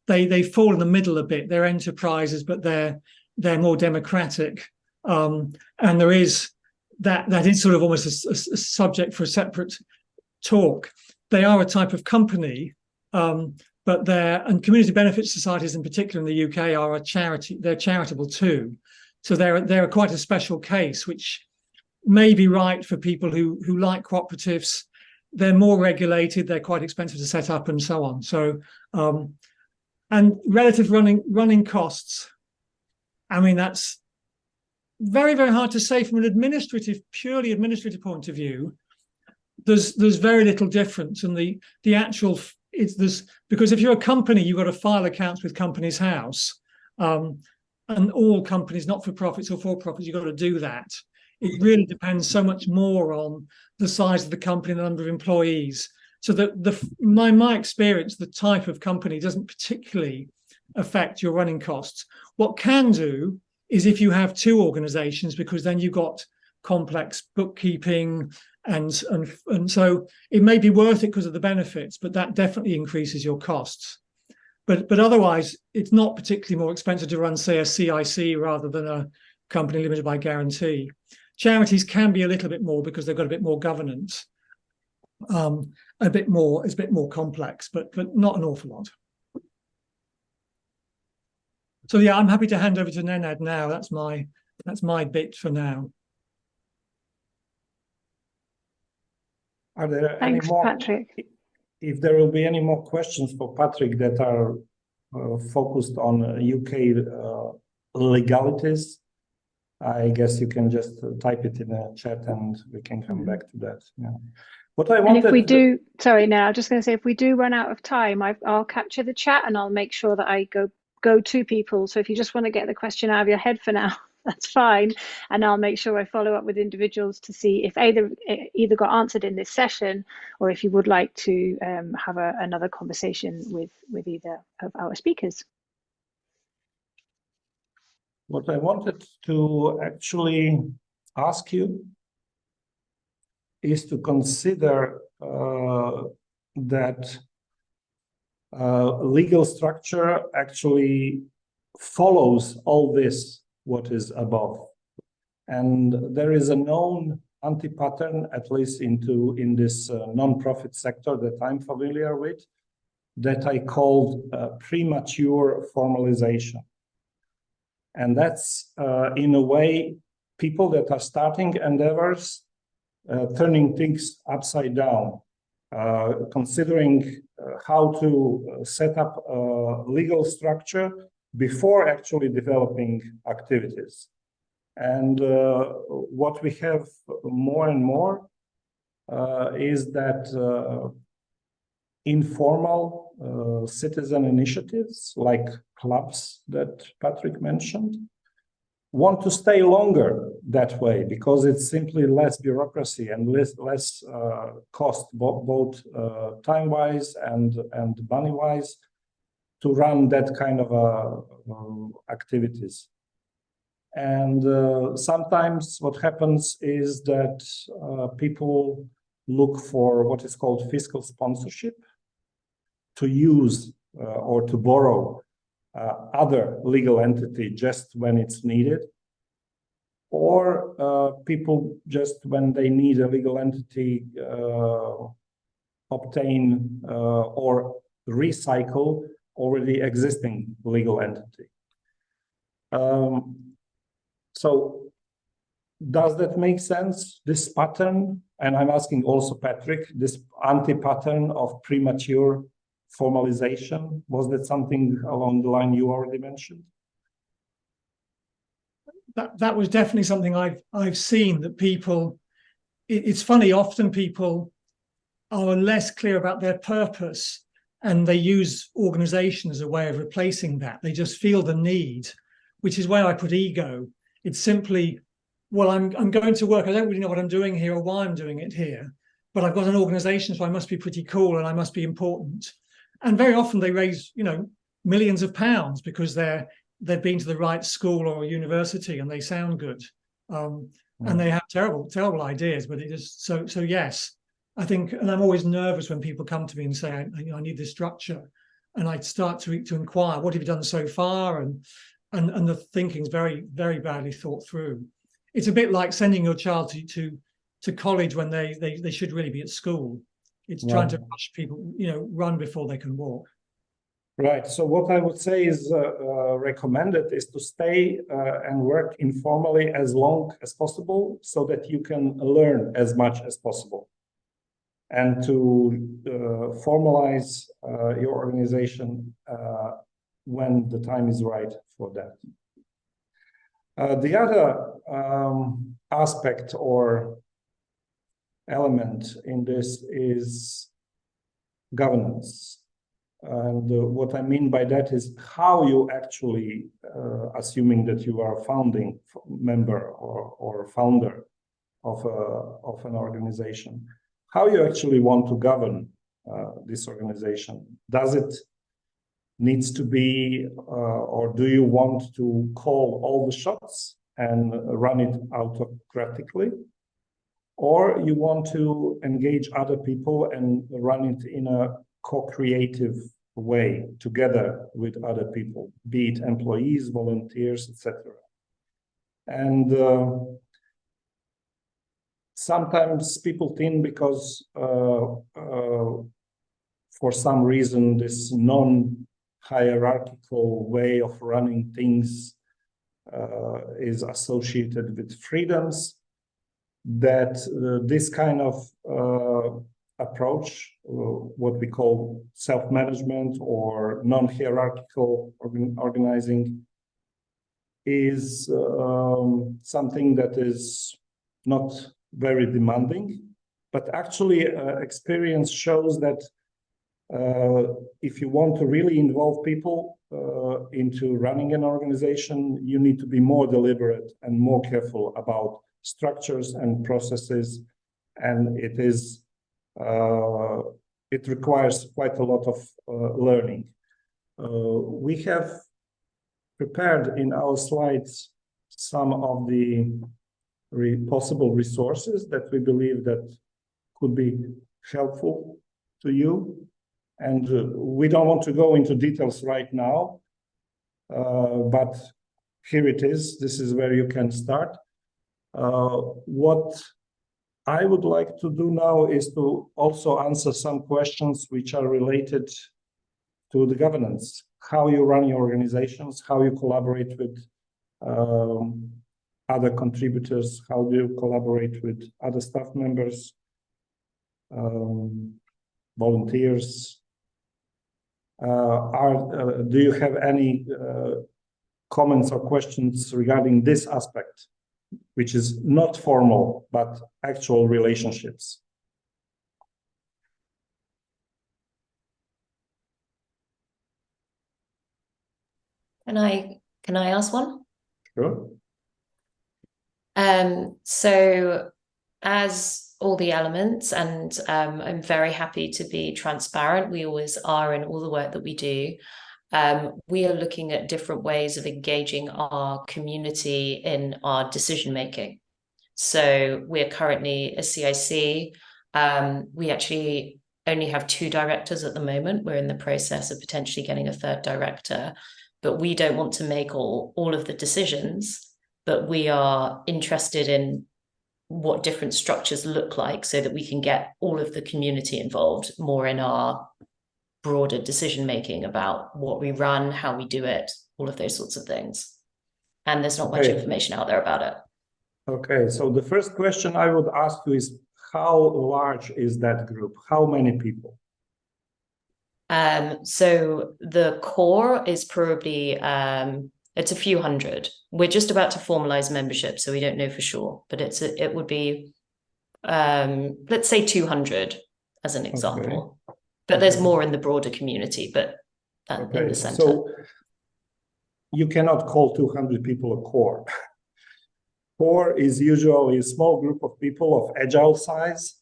They fall in the middle a bit. They're enterprises, but they're more democratic. And there is that is sort of almost a subject for a separate talk. They are a type of company, but and community benefit societies in particular in the UK are a charity. They're charitable too, so they're quite a special case, which may be right for people who like cooperatives. They're more regulated. They're quite expensive to set up, and so on. So, and relative running costs. I mean, that's very, very hard to say from an purely administrative point of view. There's very little difference, and the actual because if you're a company, you've got to file accounts with Companies House, and all companies, not for profits or for profits, you've got to do that. It really depends so much more on the size of the company and the number of employees. So that my experience, the type of company doesn't particularly affect your running costs. What can do is if you have two organizations, because then you've got complex bookkeeping, and so it may be worth it because of the benefits, but that definitely increases your costs. But otherwise, it's not particularly more expensive to run, say, a CIC rather than a company limited by guarantee. Charities can be a little bit more because they've got a bit more governance, it's a bit more complex, but not an awful lot. So yeah, I'm happy to hand over to Ninad now. That's my bit for now. Are there Thanks, any more, Patrick? If there will be any more questions for Patrick that are focused on UK legalities, I guess you can just type it in the chat and we can come back to that. Yeah. What I wanted. And if we do, sorry, now I'm just going to say, if we do run out of time, I'll capture the chat and I'll make sure that I go to people. So if you just want to get the question out of your head for now, that's fine. And I'll make sure I follow up with individuals to see if either got answered in this session, or if you would like to have another conversation with either of our speakers. What I wanted to actually ask you is to consider that legal structure actually follows all this, what is above. And there is a known anti-pattern, at least in this non-profit sector that I'm familiar with, that I called premature formalization. And that's, in a way, people that are starting endeavors, turning things upside down, considering how to set up a legal structure before actually developing activities. And what we have more and more is that informal citizen initiatives like clubs that Patrick mentioned want to stay longer that way because it's simply less bureaucracy and less cost, both time-wise and money-wise, to run that kind of activities. And sometimes what happens is that people look for what is called fiscal sponsorship to use or to borrow other legal entity just when it's needed, or people just when they need a legal entity obtain or recycle already existing legal entity. So does that make sense, this pattern? And I'm asking also Patrick, this anti-pattern of premature formalization, was that something along the line you already mentioned? That was definitely something I've seen, that people, it's funny, often people are less clear about their purpose and they use organization as a way of replacing that. They just feel the need, which is where I put ego. It's simply, well, I'm going to work. I don't really know what I'm doing here or why I'm doing it here, but I've got an organization, so I must be pretty cool and I must be important. And very often they raise, millions of pounds because they've been to the right school or university and they sound good, and they have terrible ideas. But it is so yes, I think, and I'm always nervous when people come to me and say, I need this structure, and I start to inquire, what have you done so far, and the thinking's very, very badly thought through. It's a bit like sending your child to college when they should really be at school. It's trying to rush people, run before they can walk. Right. So what I would say is recommended is to stay and work informally as long as possible so that you can learn as much as possible, and to formalize your organization when the time is right for that. The other aspect or element in this is governance. And what I mean by that is how you actually, assuming that you are a founding member or founder of an organization, how you actually want to govern this organization. Does it needs to be, or do you want to call all the shots and run it autocratically? Or you want to engage other people and run it in a co-creative way together with other people, be it employees, volunteers, etc. And sometimes people think because for some reason this non-hierarchical way of running things is associated with freedoms, that this kind of approach, what we call self-management or non-hierarchical organizing, is something that is not very demanding, but actually experience shows that if you want to really involve people into running an organization, you need to be more deliberate and more careful about structures and processes, and it requires quite a lot of learning. We have prepared in our slides some of the possible resources that we believe that could be helpful to you, and we don't want to go into details right now, but here it is. This is where you can start. What I would like to do now is to also answer some questions which are related to the governance, how you run your organizations, how you collaborate with other contributors, how do you collaborate with other staff members, volunteers. Do you have any comments or questions regarding this aspect, which is not formal, but actual relationships? Can I ask one? Sure. So as all the elements, and I'm very happy to be transparent, we always are in all the work that we do. We are looking at different ways of engaging our community in our decision making. So we're currently a CIC. We actually only have 2 directors at the moment. We're in the process of potentially getting a 3rd director, but we don't want to make all of the decisions, but we are interested in what different structures look like so that we can get all of the community involved more in our broader decision making about what we run, how we do it, all of those sorts of things. And there's not much information out there about it. Okay, so the first question I would ask you is, how large is that group? How many people? So the core is probably it's a few hundred. We're just about to formalize membership, so we don't know for sure, but it would be let's say 200 as an example. Okay. But there's more in the broader community, but in the center. So you cannot call 200 people a core. Core is usually a small group of people of agile size.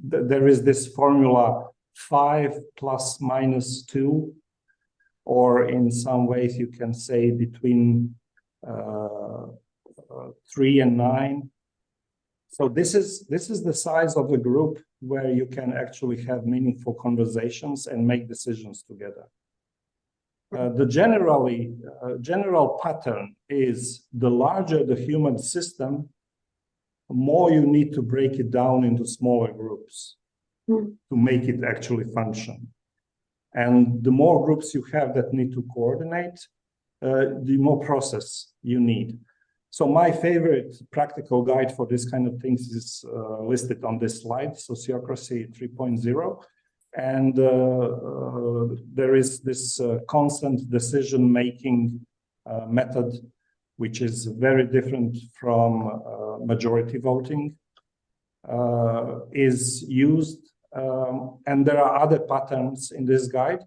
There is this formula 5 ± 2, or in some ways you can say between 3 and 9. So this is the size of the group where you can actually have meaningful conversations and make decisions together. The general pattern is, the larger the human system, more you need to break it down into smaller groups to make it actually function. And the more groups you have that need to coordinate, the more process you need. So my favorite practical guide for this kind of things is listed on this slide, Sociocracy 3.0. And there is this constant decision-making method, which is very different from majority voting, is used. And there are other patterns in this guide.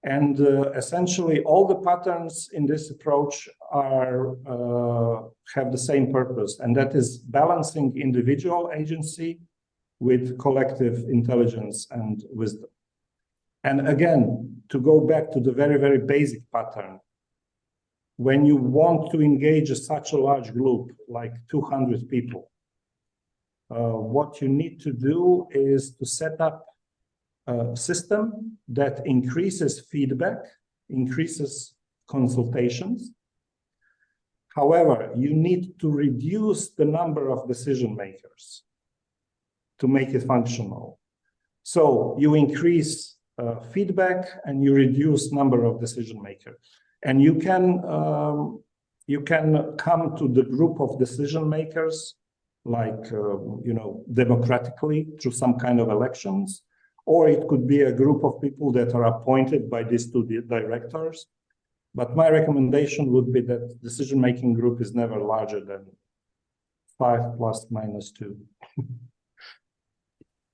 And essentially, all the patterns in this approach have the same purpose, and that is balancing individual agency with collective intelligence and wisdom. And again, to go back to the very, very basic pattern, when you want to engage such a large group, like 200 people, what you need to do is to set up a system that increases feedback, increases consultations. However, you need to reduce the number of decision makers to make it functional. So you increase feedback and you reduce number of decision makers. And you can come to the group of decision makers like democratically through some kind of elections, or it could be a group of people that are appointed by these 2 directors. But my recommendation would be that decision-making group is never larger than 5 ± 2.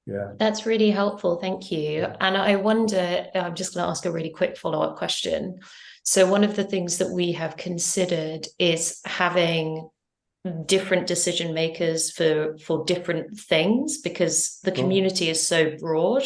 Yeah. That's really helpful. Thank you. And I wonder, I'm just going to ask a really quick follow-up question. So one of the things that we have considered is having different decision makers for different things, because the community is so broad.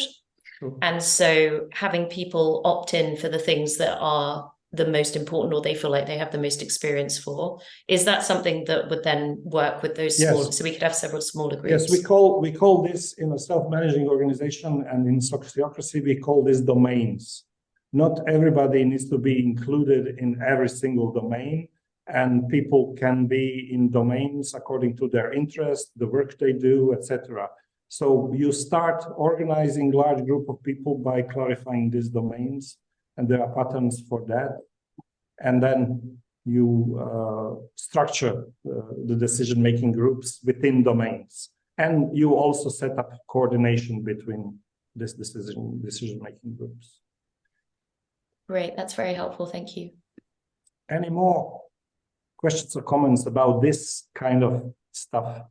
Sure. And so having people opt in for the things that are the most important, or they feel like they have the most experience for, is that something that would then work with those small? Yes. So we could have several smaller groups. Yes, we call this, in a self-managing organization, and in Sociocracy we call this domains. Not everybody needs to be included in every single domain, and people can be in domains according to their interest, the work they do, etc. So you start organizing large group of people by clarifying these domains, and there are patterns for that. And then you structure the decision-making groups within domains. And you also set up coordination between this decision-making groups. Great, that's very helpful. Thank you. Any more questions or comments about this kind of stuff?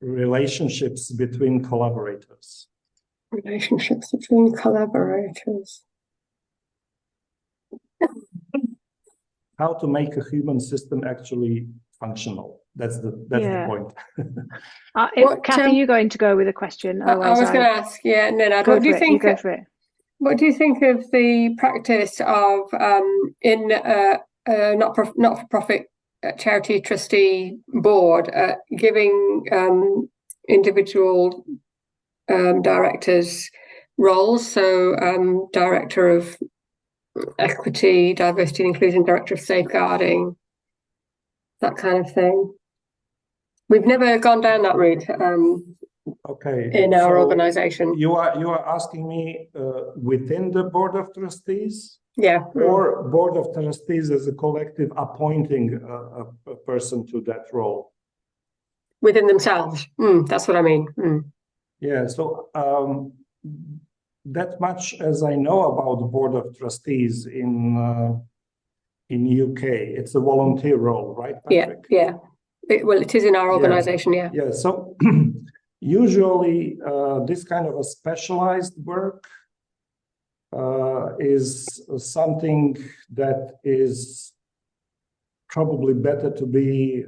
Relationships between collaborators. Relationships between collaborators. How to make a human system actually functional. That's the point. Kathy, you're going to go with a question. I was going to ask, Nenad, what do you think? Go for it. What do you think of the practice of in not-for-profit charity trustee board giving individual directors roles? So director of equity, diversity and inclusion, director of safeguarding, that kind of thing. We've never gone down that route in our organization. You are asking me within the board of trustees? Yeah. Or board of trustees as a collective appointing a person to that role? Within themselves. That's what I mean. Yeah, so that much as I know about the board of trustees in UK, it's a volunteer role, right, Patrick? Yeah. It is in our organization, yeah. Yeah, so usually this kind of a specialized work is something that is probably better to be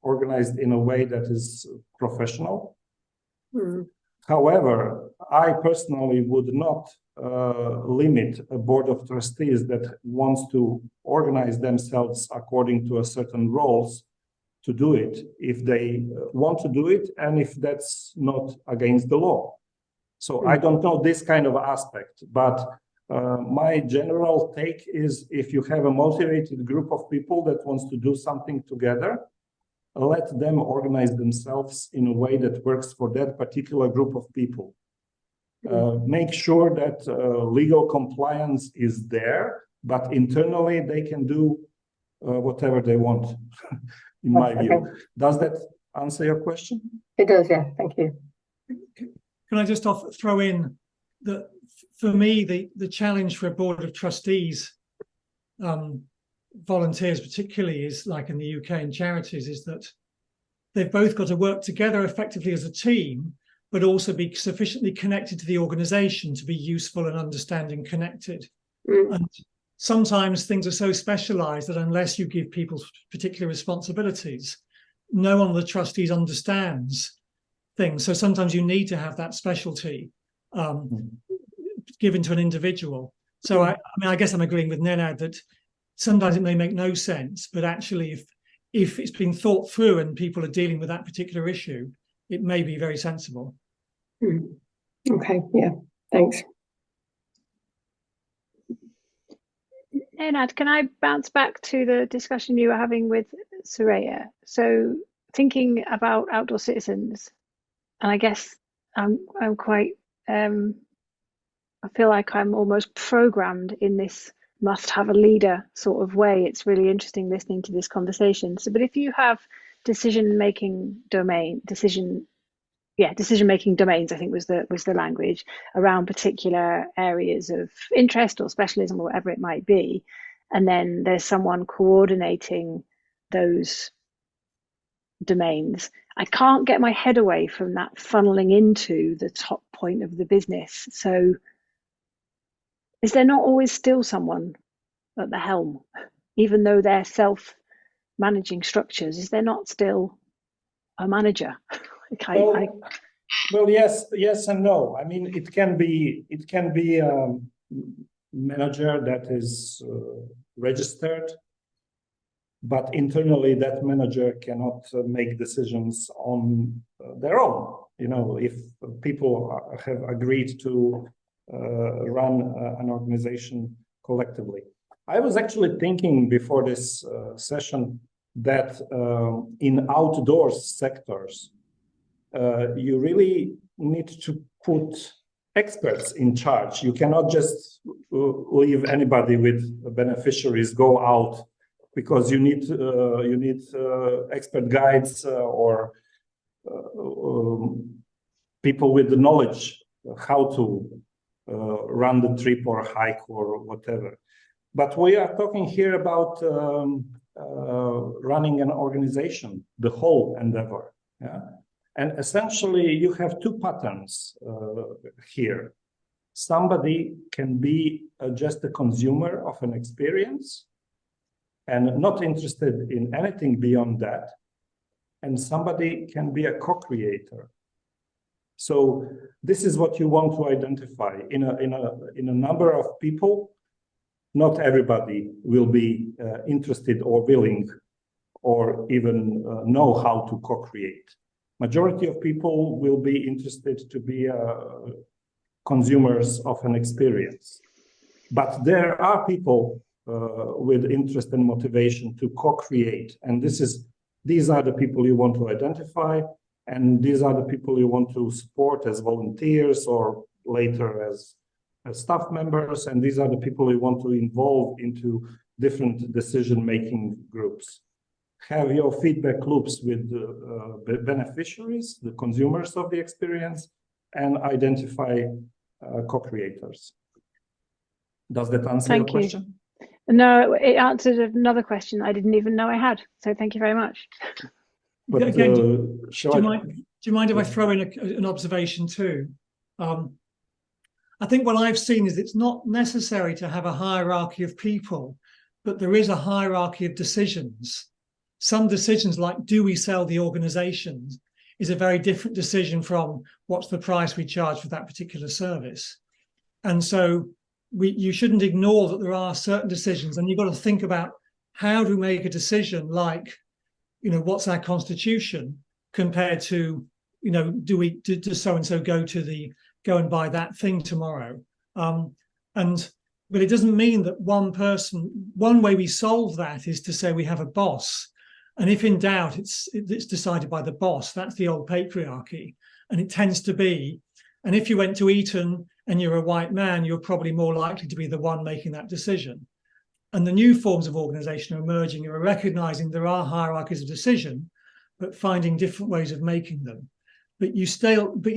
organized in a way that is professional. However, I personally would not limit a board of trustees that wants to organize themselves according to a certain roles to do it if they want to do it and if that's not against the law. So I don't know this kind of aspect, but my general take is if you have a motivated group of people that wants to do something together, let them organize themselves in a way that works for that particular group of people. Make sure that legal compliance is there, but internally they can do whatever they want, in my view. Does that answer your question? It does, yeah. Thank you. Can I just throw in that for me, the challenge for a board of trustees, volunteers particularly, is like in the UK and charities, is that they've both got to work together effectively as a team, but also be sufficiently connected to the organisation to be useful and understanding connected. And sometimes things are so specialised that unless you give people particular responsibilities, no one of the trustees understands things. So sometimes you need to have that specialty given to an individual. So I mean, I guess I'm agreeing with Nenad that sometimes it may make no sense, but actually if it's been thought through and people are dealing with that particular issue, it may be very sensible. Okay, yeah, thanks. Nenad, can I bounce back to the discussion you were having with Soraya? So thinking about outdoor citizens, and I guess I'm quite, I feel like I'm almost programmed in this must have a leader sort of way. It's really interesting listening to this conversation. So, but if you have decision-making domains, I think was the language around particular areas of interest or specialism or whatever it might be, and then there's someone coordinating those domains. I can't get my head away from that funneling into the top point of the business. So is there not always still someone at the helm, even though they're self-managing structures? Is there not still a manager? Well, yes and no. I mean, it can be a manager that is registered, but internally that manager cannot make decisions on their own. You know, if people have agreed to run an organization collectively. I was actually thinking before this session that in outdoor sectors, you really need to put experts in charge. You cannot just leave anybody with beneficiaries go out, because you need expert guides or people with the knowledge how to run the trip or hike or whatever. But we are talking here about running an organization, the whole endeavor. Yeah? And essentially, you have two patterns here. Somebody can be just a consumer of an experience and not interested in anything beyond that. And somebody can be a co-creator. So this is what you want to identify in a number of people. Not everybody will be interested or willing or even know how to co-create. Majority of people will be interested to be consumers of an experience. But there are people with interest and motivation to co-create. And these are the people you want to identify, and these are the people you want to support as volunteers or later as staff members, and these are the people you want to involve into different decision-making groups. Have your feedback loops with the beneficiaries, the consumers of the experience, and identify co-creators. Does that answer your question? No, it answered another question I didn't even know I had. So thank you very much. But, Again, do you mind if I throw in an observation too? I think what I've seen is it's not necessary to have a hierarchy of people, but there is a hierarchy of decisions. Some decisions, like do we sell the organisation, is a very different decision from what's the price we charge for that particular service. And so you shouldn't ignore that there are certain decisions, and you've got to think about how to make a decision like, what's our constitution compared to, does so-and-so go and buy that thing tomorrow? But it doesn't mean that one way we solve that is to say we have a boss. And if in doubt, it's decided by the boss. That's the old patriarchy. And it tends to be, and if you went to Eton and you're a white man, you're probably more likely to be the one making that decision. And the new forms of organization are emerging, are recognizing there are hierarchies of decision, but finding different ways of making them. But you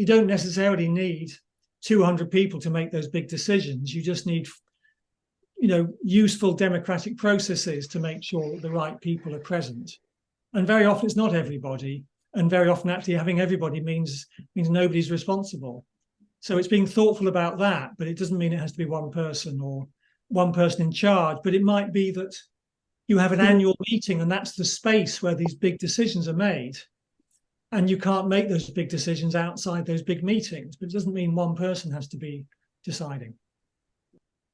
don't necessarily need 200 people to make those big decisions. You just need, useful democratic processes to make sure that the right people are present. And very often it's not everybody, and very often actually having everybody means nobody's responsible. So it's being thoughtful about that, but it doesn't mean it has to be one person or one person in charge. But it might be that you have an annual meeting, and that's the space where these big decisions are made. And you can't make those big decisions outside those big meetings, but it doesn't mean one person has to be deciding.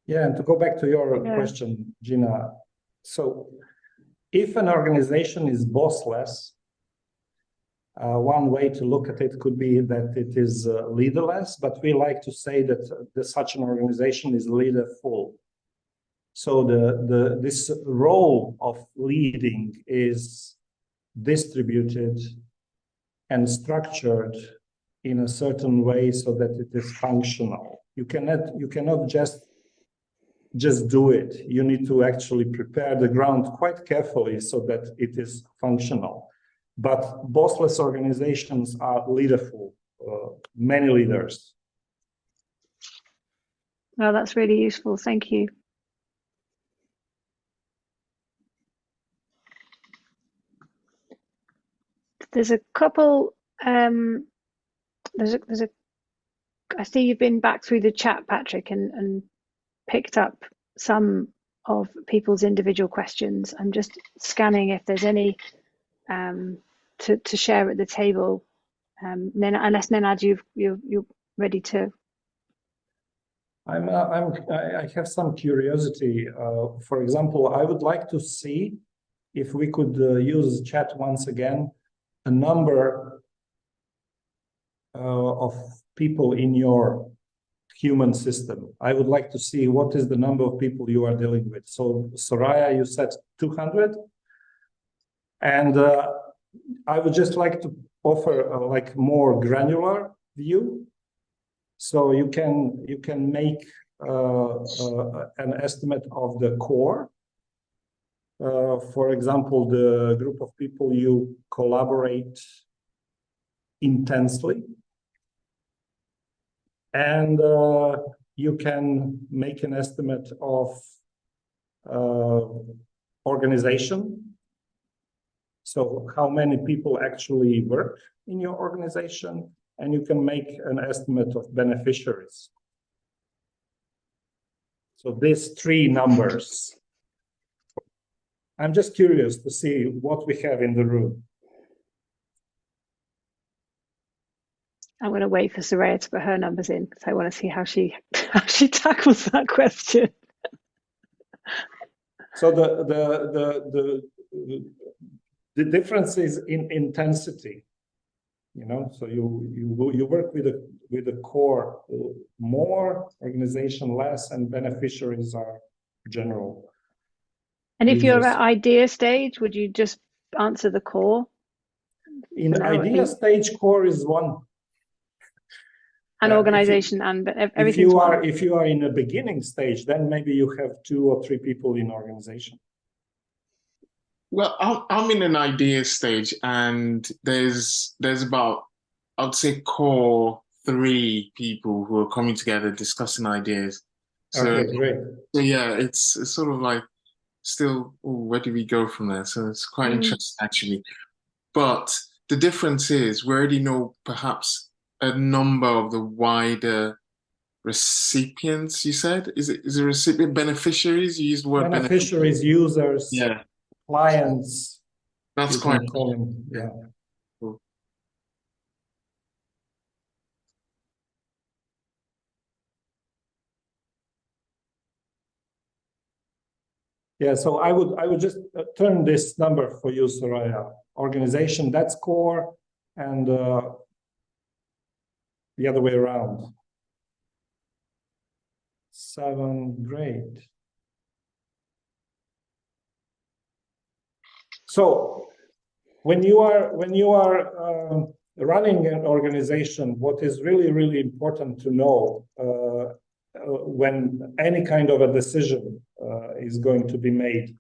Yeah, and to go back to your question, Gina, so if an organization is bossless, one way to look at it could be that it is leaderless, but we like to say that such an organization is leaderful. So this role of leading is distributed and structured in a certain way so that it is functional. You cannot just do it. You need to actually prepare the ground quite carefully so that it is functional. But bossless organizations are leaderful, many leaders. Well, that's really useful. Thank you. There's a couple, I see you've been back through the chat, Patrick, and picked up some of people's individual questions. I'm just scanning if there's any to share at the table. Unless Nenad, you're ready to. I have some curiosity. For example, I would like to see if we could use chat once again, a number of people in your human system. I would like to see what is the number of people you are dealing with. So Soraya, you said 200. And I would just like to offer a like more granular view. So you can make an estimate of the core. For example, the group of people you collaborate intensely, and you can make an estimate of organization. So how many people actually work in your organization, and you can make an estimate of beneficiaries. So these three numbers. I'm just curious to see what we have in the room. I'm going to wait for Soraya to put her numbers in because I want to see how she tackles that question. So the difference is in intensity, you know. So you work with the core more, organization less, and beneficiaries are general. And if you're users. at idea stage, would you just answer the core? In For now, idea stage, core is one. An organization and everything's if you are in a beginning stage, then maybe you have 2 or 3 people in organization. Well, I'm in an idea stage, and there's about, I'd say, core 3 people who are coming together discussing ideas. So, Okay, great. So yeah, it's sort of like still, where do we go from there? So it's quite interesting actually. But the difference is we already know perhaps a number of the wider recipients. You said is it recipient beneficiaries? You used the word beneficiaries, users, yeah, clients. that's you quite can call them. Yeah. cool. Yeah, so I would just turn this number for you, Soraya. Organization, that's core, and the other way around. 7, great. So when you are running an organization, what is really important to know when any kind of a decision is going to be made,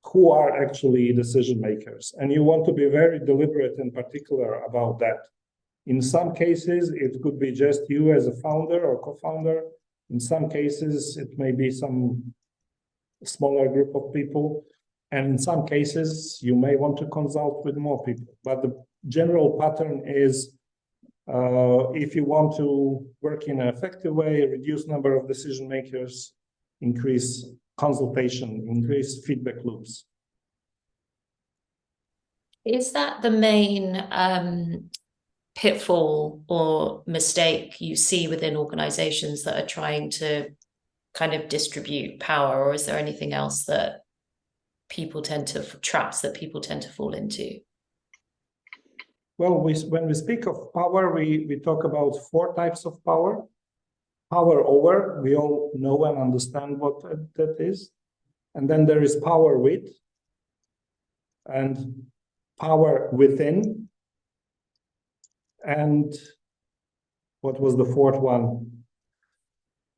who are actually decision makers, and you want to be very deliberate and particular about that. In some cases, it could be just you as a founder or co-founder. In some cases, it may be some smaller group of people. And in some cases, you may want to consult with more people. But the general pattern is if you want to work in an effective way, reduce number of decision makers, increase consultation, increase feedback loops. Is that the main pitfall or mistake you see within organizations that are trying to kind of distribute power, or is there anything else that traps that people tend to fall into? Well, when we speak of power, we talk about 4 types of power. Power over, we all know and understand what that is. And then there is power with, and power within. And what was the 4th one?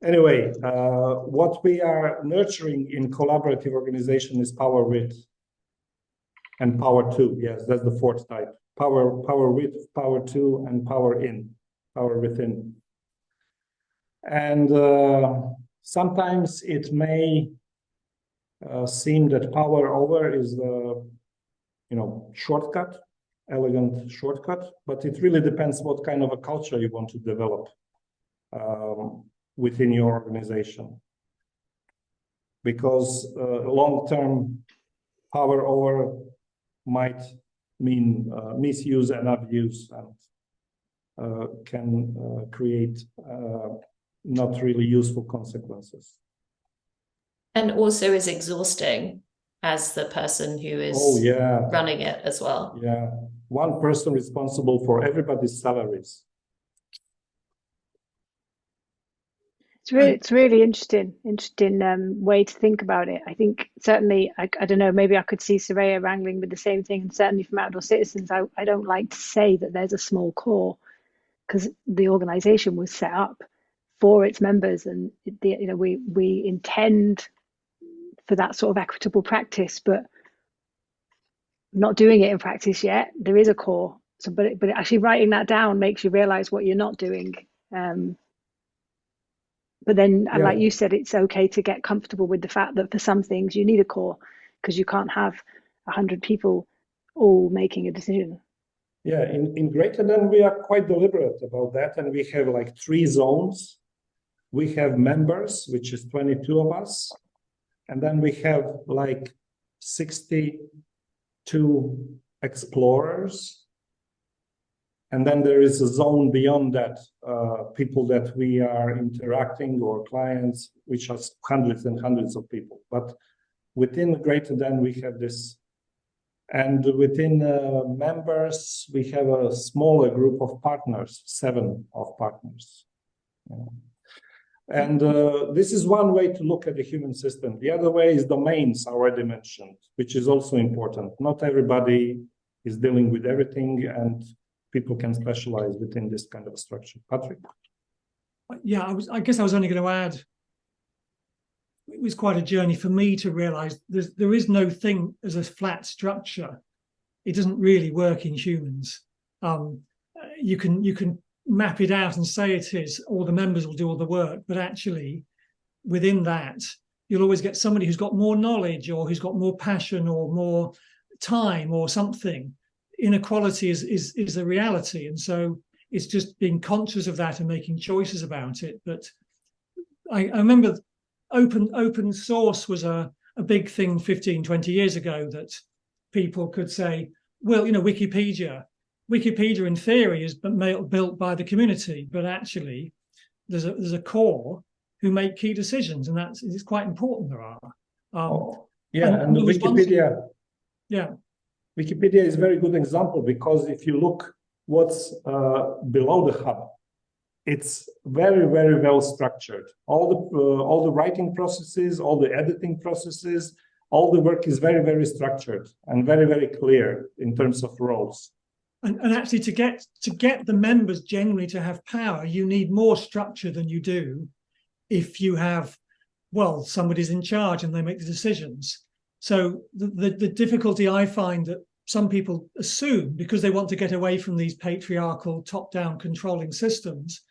Anyway, what we are nurturing in collaborative organization is power with and power to. Yes, that's the 4th type. Power with, power to, and power in, power within. And sometimes it may seem that power over is the shortcut, elegant shortcut, but it really depends what kind of a culture you want to develop within your organization. Because long-term power over might mean misuse and abuse, and can create not really useful consequences. And also is exhausting as the person who is running it as well. Yeah, one person responsible for everybody's salaries. It's really interesting way to think about it. I think certainly, I don't know, maybe I could see Soraya wrangling with the same thing, and certainly from Outdoor Citizens, I don't like to say that there's a small core, because the organisation was set up for its members, and we intend for that sort of equitable practice, but not doing it in practice yet. There is a core, so but actually writing that down makes you realise what you're not doing. But then, Yeah. like you said, it's okay to get comfortable with the fact that for some things you need a core, because you can't have 100 people all making a decision. Yeah, in Greaterthan, we are quite deliberate about that, and we have like 3 zones. We have members, which is 22 of us, and then we have like 62 explorers. And then there is a zone beyond that, people that we are interacting, or clients, which are hundreds and hundreds of people. But within Greaterthan, we have this. And within members, we have a smaller group of partners, 7 of partners. And this is one way to look at the human system. The other way is domains, already mentioned, which is also important. Not everybody is dealing with everything, and people can specialize within this kind of a structure. Patrick? Yeah, I guess I was only going to add, it was quite a journey for me to realize there is no thing as a flat structure. It doesn't really work in humans. You can map it out and say it is, all the members will do all the work, but actually within that, you'll always get somebody who's got more knowledge, or who's got more passion, or more time, or something. Inequality is a reality, and so it's just being conscious of that and making choices about it. But I remember open source was a big thing 15, 20 years ago, that people could say, well, Wikipedia in theory is built by the community, but actually there's a core who make key decisions, and it's quite important. There are. And Wikipedia. Yeah. Wikipedia is a very good example, because if you look what's below the hub, it's very, very well structured. All the writing processes, all the editing processes, all the work is very, very structured and very, very clear in terms of roles. And actually, to get the members generally to have power, you need more structure than you do if you have, well, somebody's in charge and they make the decisions. So the difficulty I find that some people assume, because they want to get away from these patriarchal top-down controlling systems,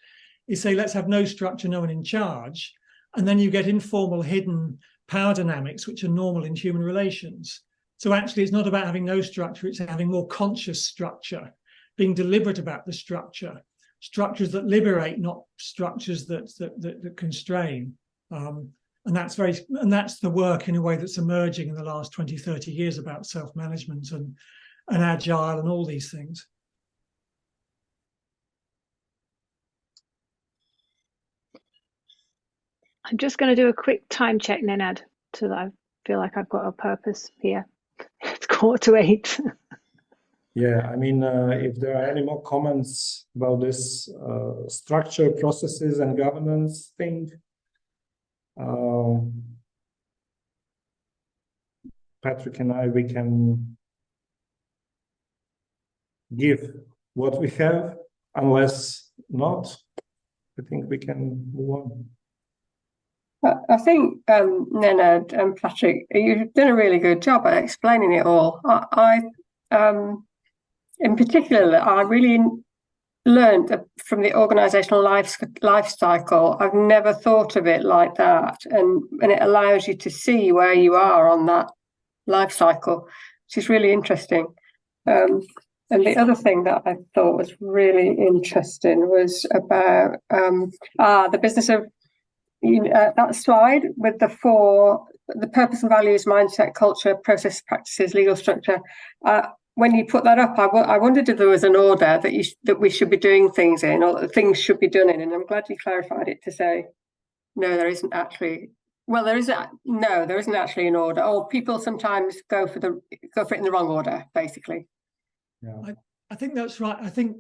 is say, let's have no structure, no one in charge. And then you get informal, hidden power dynamics, which are normal in human relations. So actually, it's not about having no structure, it's having more conscious structure, being deliberate about the structure, structures that liberate, not structures that constrain. And that's the work in a way that's emerging in the last 20, 30 years about self-management and agile and all these things. I'm just going to do a quick time check, Nenad, so that I feel like I've got a purpose here. It's 7:45. Yeah, I mean, if there are any more comments about this structure, processes, and governance thing, Patrick and I, we can give what we have. Unless not, I think we can move on. I think Nenad and Patrick, you've done a really good job at explaining it all. I in particular, I really learned from the organisational life cycle. I've never thought of it like that, and it allows you to see where you are on that life cycle, which is really interesting. And the other thing that I thought was really interesting was about the business of that slide with the purpose and values, mindset, culture, process, practices, legal structure. When you put that up, I wondered if there was an order that we should be doing things in, or that things should be done in. And I'm glad you clarified it to say, no, there isn't actually. Well, there isn't actually an order. Or people sometimes go for it in the wrong order, basically. Yeah. I think that's right. I think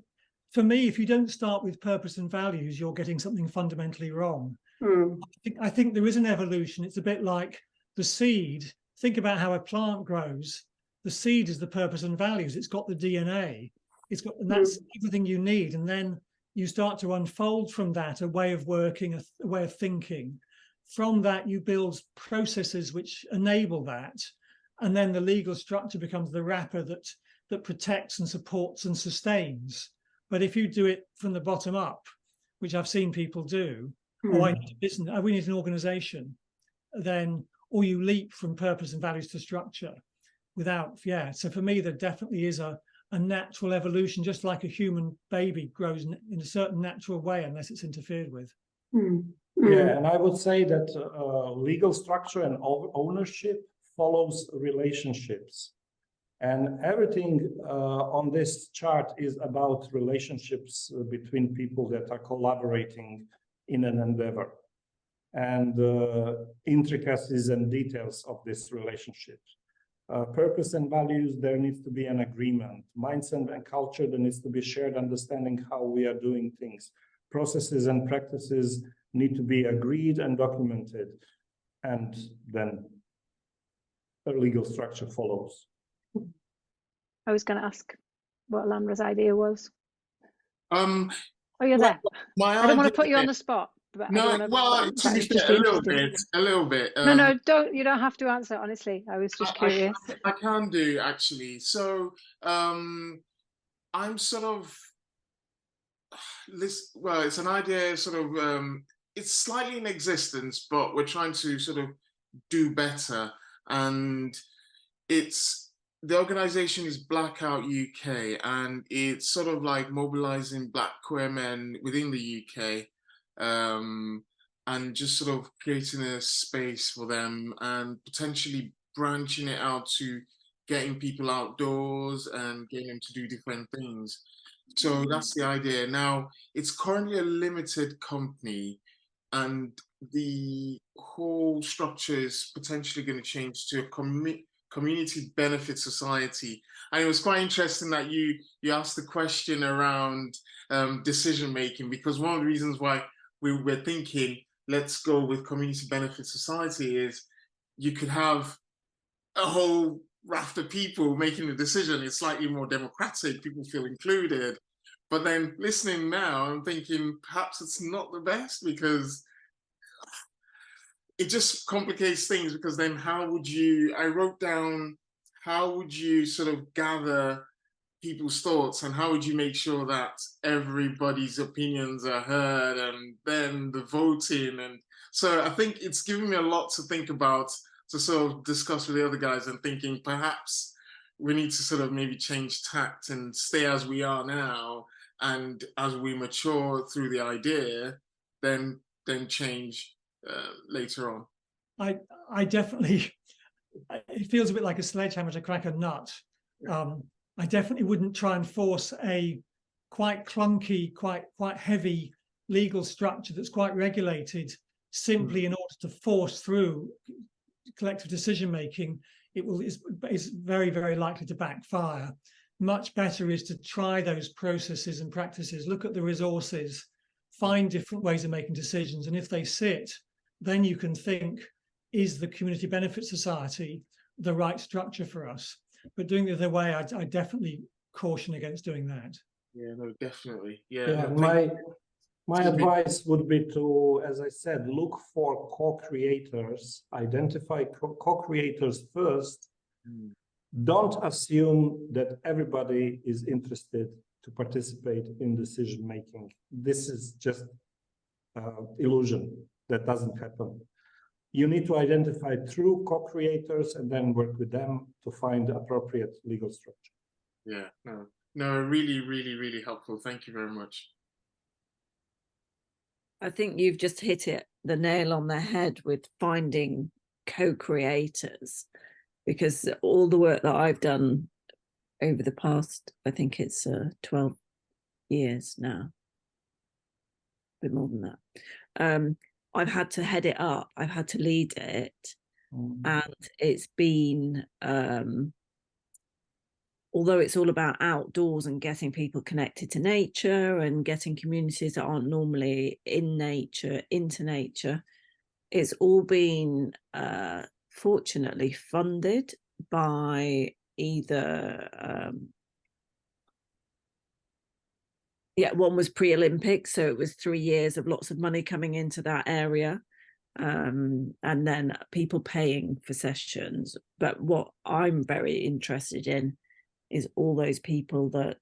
for me, if you don't start with purpose and values, you're getting something fundamentally wrong. I think there is an evolution. It's a bit like the seed. Think about how a plant grows. The seed is the purpose and values. It's got the DNA. And that's everything you need. And then you start to unfold from that a way of working, a way of thinking. From that, you build processes which enable that. And then the legal structure becomes the wrapper that protects and supports and sustains. But if you do it from the bottom up, which I've seen people do, I need a business, we need an organization, then, or you leap from purpose and values to structure without, so for me, there definitely is a natural evolution, just like a human baby grows in a certain natural way, unless it's interfered with. Yeah, and I would say that legal structure and ownership follows relationships. And everything on this chart is about relationships between people that are collaborating in an endeavor, and intricacies and details of this relationship. Purpose and values, there needs to be an agreement. Mindset and culture, there needs to be shared understanding how we are doing things. Processes and practices need to be agreed and documented. And then a legal structure follows. I was going to ask what Alandra's idea was. Oh, you're there. I don't want to put you on the spot. But no, I don't want to be fair, a little bit. No, don't. You don't have to answer. Honestly, I was just curious. I can do actually. So, I'm sort of this. Well, it's an idea. Sort of. It's slightly in existence, but we're trying to sort of do better. And the organization is Blackout UK, and it's sort of like mobilizing Black queer men within the UK. And just sort of creating a space for them and potentially branching it out to getting people outdoors and getting them to do different things. So that's the idea. Now, it's currently a limited company, and the whole structure is potentially going to change to a community benefit society. And it was quite interesting that you asked the question around decision making, because one of the reasons why we were thinking let's go with community benefit society is you could have a whole raft of people making the decision. It's slightly more democratic, people feel included. But then listening now, I'm thinking perhaps it's not the best, because it just complicates things. Because then I wrote down, how would you sort of gather people's thoughts, and how would you make sure that everybody's opinions are heard, and then the voting? And so I think it's given me a lot to think about, to sort of discuss with the other guys, and thinking perhaps we need to sort of maybe change tact and stay as we are now, and as we mature through the idea, then change later on. I definitely, it feels a bit like a sledgehammer to crack a nut. I definitely wouldn't try and force a quite clunky, quite heavy legal structure that's quite regulated simply in order to force through collective decision making. It's very, very likely to backfire. Much better is to try those processes and practices, look at the resources, find different ways of making decisions, and if they sit, then you can think, is the community benefit society the right structure for us? But doing the other way, I definitely caution against doing that. Yeah, no, definitely. Yeah, my advice would be to, as I said, look for co-creators, identify co-creators first. Don't assume that everybody is interested to participate in decision making. This is just illusion. That doesn't happen. You need to identify true co-creators and then work with them to find the appropriate legal structure. Yeah, no, really, really, really helpful. Thank you very much. I think you've just hit the nail on the head with finding co-creators, because all the work that I've done over the past, I think it's 12 years now, a bit more than that. I've had to head it up. I've had to lead it, and it's been although it's all about outdoors and getting people connected to nature and getting communities that aren't normally in nature into nature, it's all been fortunately funded by either one was pre-Olympic, so it was 3 years of lots of money coming into that area, and then people paying for sessions. But what I'm very interested in is all those people that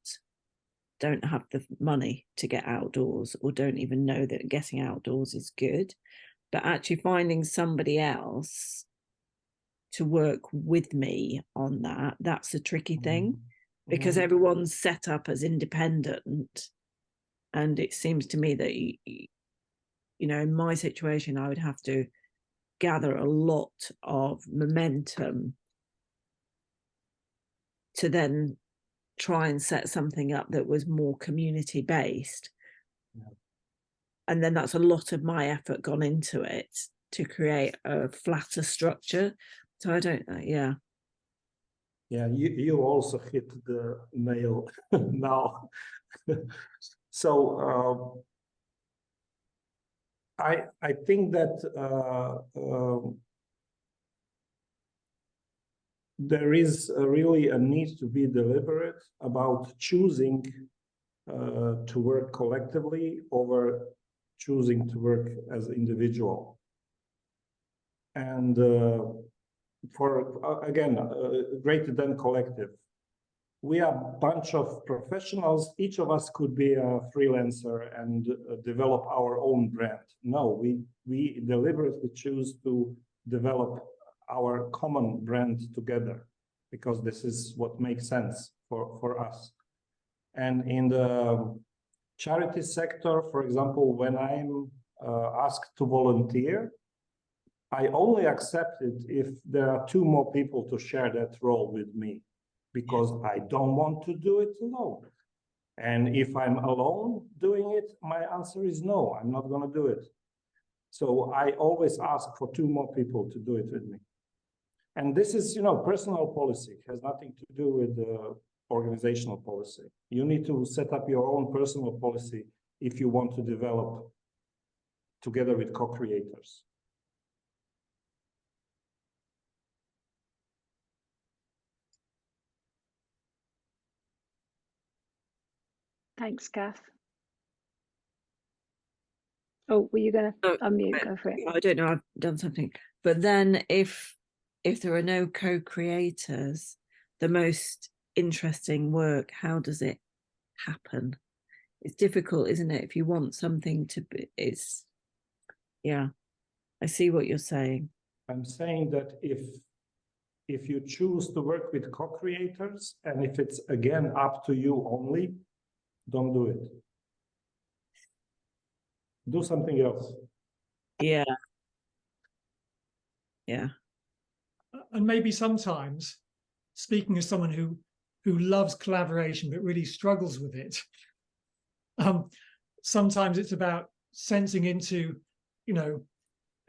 don't have the money to get outdoors or don't even know that getting outdoors is good, but actually finding somebody else to work with me on that. That's the tricky thing, because everyone's set up as independent. And it seems to me that, you know, in my situation, I would have to gather a lot of momentum to then try and set something up that was more community based. And then that's a lot of my effort gone into it to create a flatter structure. So I don't know. Yeah. Yeah, you also hit the nail now. So I think that there is really a need to be deliberate about choosing to work collectively over choosing to work as individual. And for again, Greaterthan collective, we are a bunch of professionals. Each of us could be a freelancer and develop our own brand. No, we deliberately choose to develop our common brand together, because this is what makes sense for us. And in the charity sector, for example, when I'm asked to volunteer, I only accept it if there are 2 more people to share that role with me, because I don't want to do it alone. And if I'm alone doing it, my answer is no, I'm not going to do it. So I always ask for 2 more people to do it with me. And this is, you know, personal policy. It has nothing to do with organizational policy. You need to set up your own personal policy if you want to develop together with co-creators. Thanks, Gav. Oh, were you going to unmute? Go for it. I don't know, I've done something. But then if there are no co-creators, the most interesting work, how does it happen? It's difficult, isn't it? If you want something to be, it's, yeah, I see what you're saying. I'm saying that if you choose to work with co-creators, and if it's again up to you only, don't do it. Do something else. Yeah. Yeah. And maybe sometimes, speaking as someone who loves collaboration but really struggles with it, sometimes it's about sensing into, you know,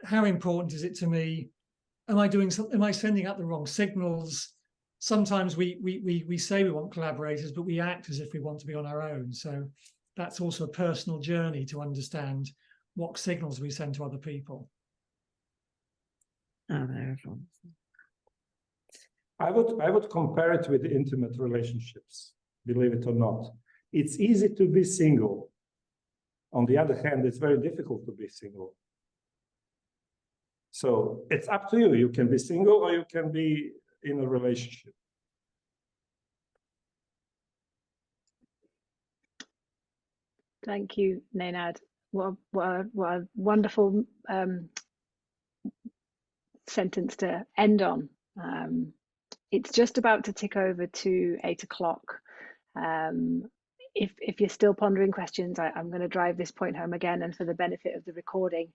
how important is it to me? Am I doing something? Am I sending out the wrong signals? Sometimes we say we want collaborators, but we act as if we want to be on our own. So that's also a personal journey to understand what signals we send to other people. Oh, there, everyone. I would compare it with intimate relationships, believe it or not. It's easy to be single. On the other hand, it's very difficult to be single. So it's up to you. You can be single or you can be in a relationship. Thank you, Nenad. What a wonderful sentence to end on. It's just about to tick over to 8 o'clock. If you're still pondering questions, I'm going to drive this point home again, and for the benefit of the recording,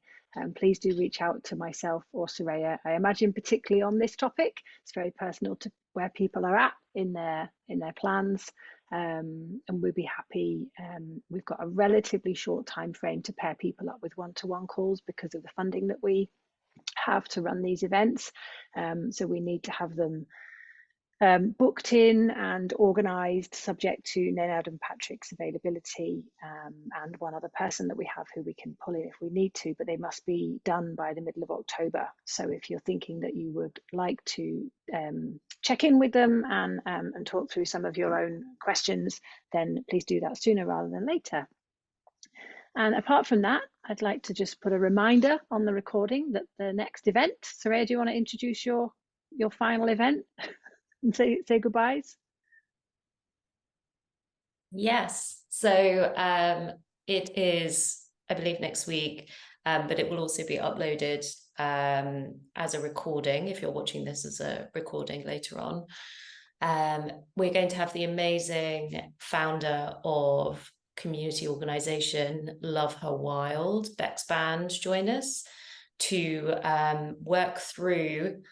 please do reach out to myself or Soraya. I imagine particularly on this topic, it's very personal to where people are at in their plans, and we'd be happy. We've got a relatively short time frame to pair people up with one-to-one calls because of the funding that we have to run these events, so we need to have them booked in and organised, subject to Nenad and Patrick's availability, and one other person that we have who we can pull in if we need to, but they must be done by the middle of October. So if you're thinking that you would like to check in with them and talk through some of your own questions, then please do that sooner rather than later. And apart from that, I'd like to just put a reminder on the recording that the next event, Soraya, do you want to introduce your final event and say goodbyes? Yes. So it is, I believe, next week, but it will also be uploaded as a recording if you're watching this as a recording later on. We're going to have the amazing founder of community organisation Love Her Wild, Bex Band, join us to work through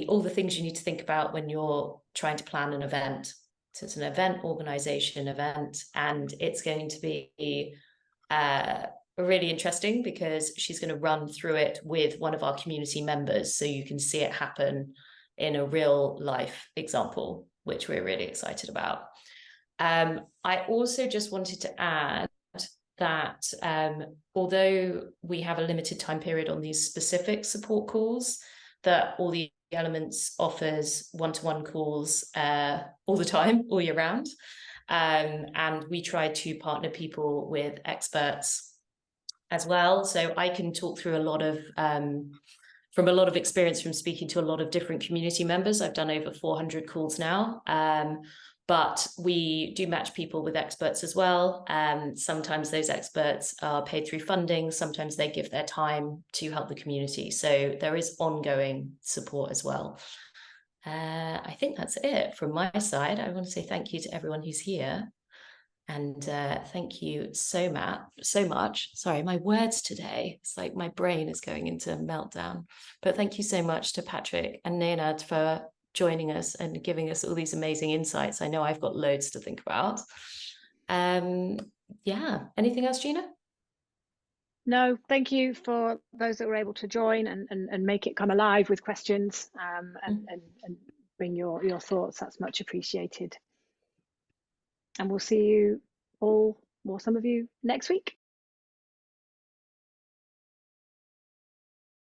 all the things you need to think about when you're trying to plan an event. So it's an event organisation event, and it's going to be really interesting because she's going to run through it with one of our community members, so you can see it happen in a real life example, which we're really excited about. I also just wanted to add that although we have a limited time period on these specific support calls, that all the elements offers one-to-one calls all the time, all year round. And we try to partner people with experts as well. So I can talk through a lot of, from a lot of experience from speaking to a lot of different community members. I've done over 400 calls now. But we do match people with experts as well. Sometimes those experts are paid through funding. Sometimes they give their time to help the community. So there is ongoing support as well. I think that's it from my side. I want to say thank you to everyone who's here. And thank you so much. Sorry, my words today. It's like my brain is going into meltdown. But thank you so much to Patrick and Nenad for joining us and giving us all these amazing insights. I know I've got loads to think about. Yeah, anything else, Gina? No, thank you for those that were able to join and make it come alive with questions and bring your thoughts. That's much appreciated. And we'll see you all, or some of you, next week.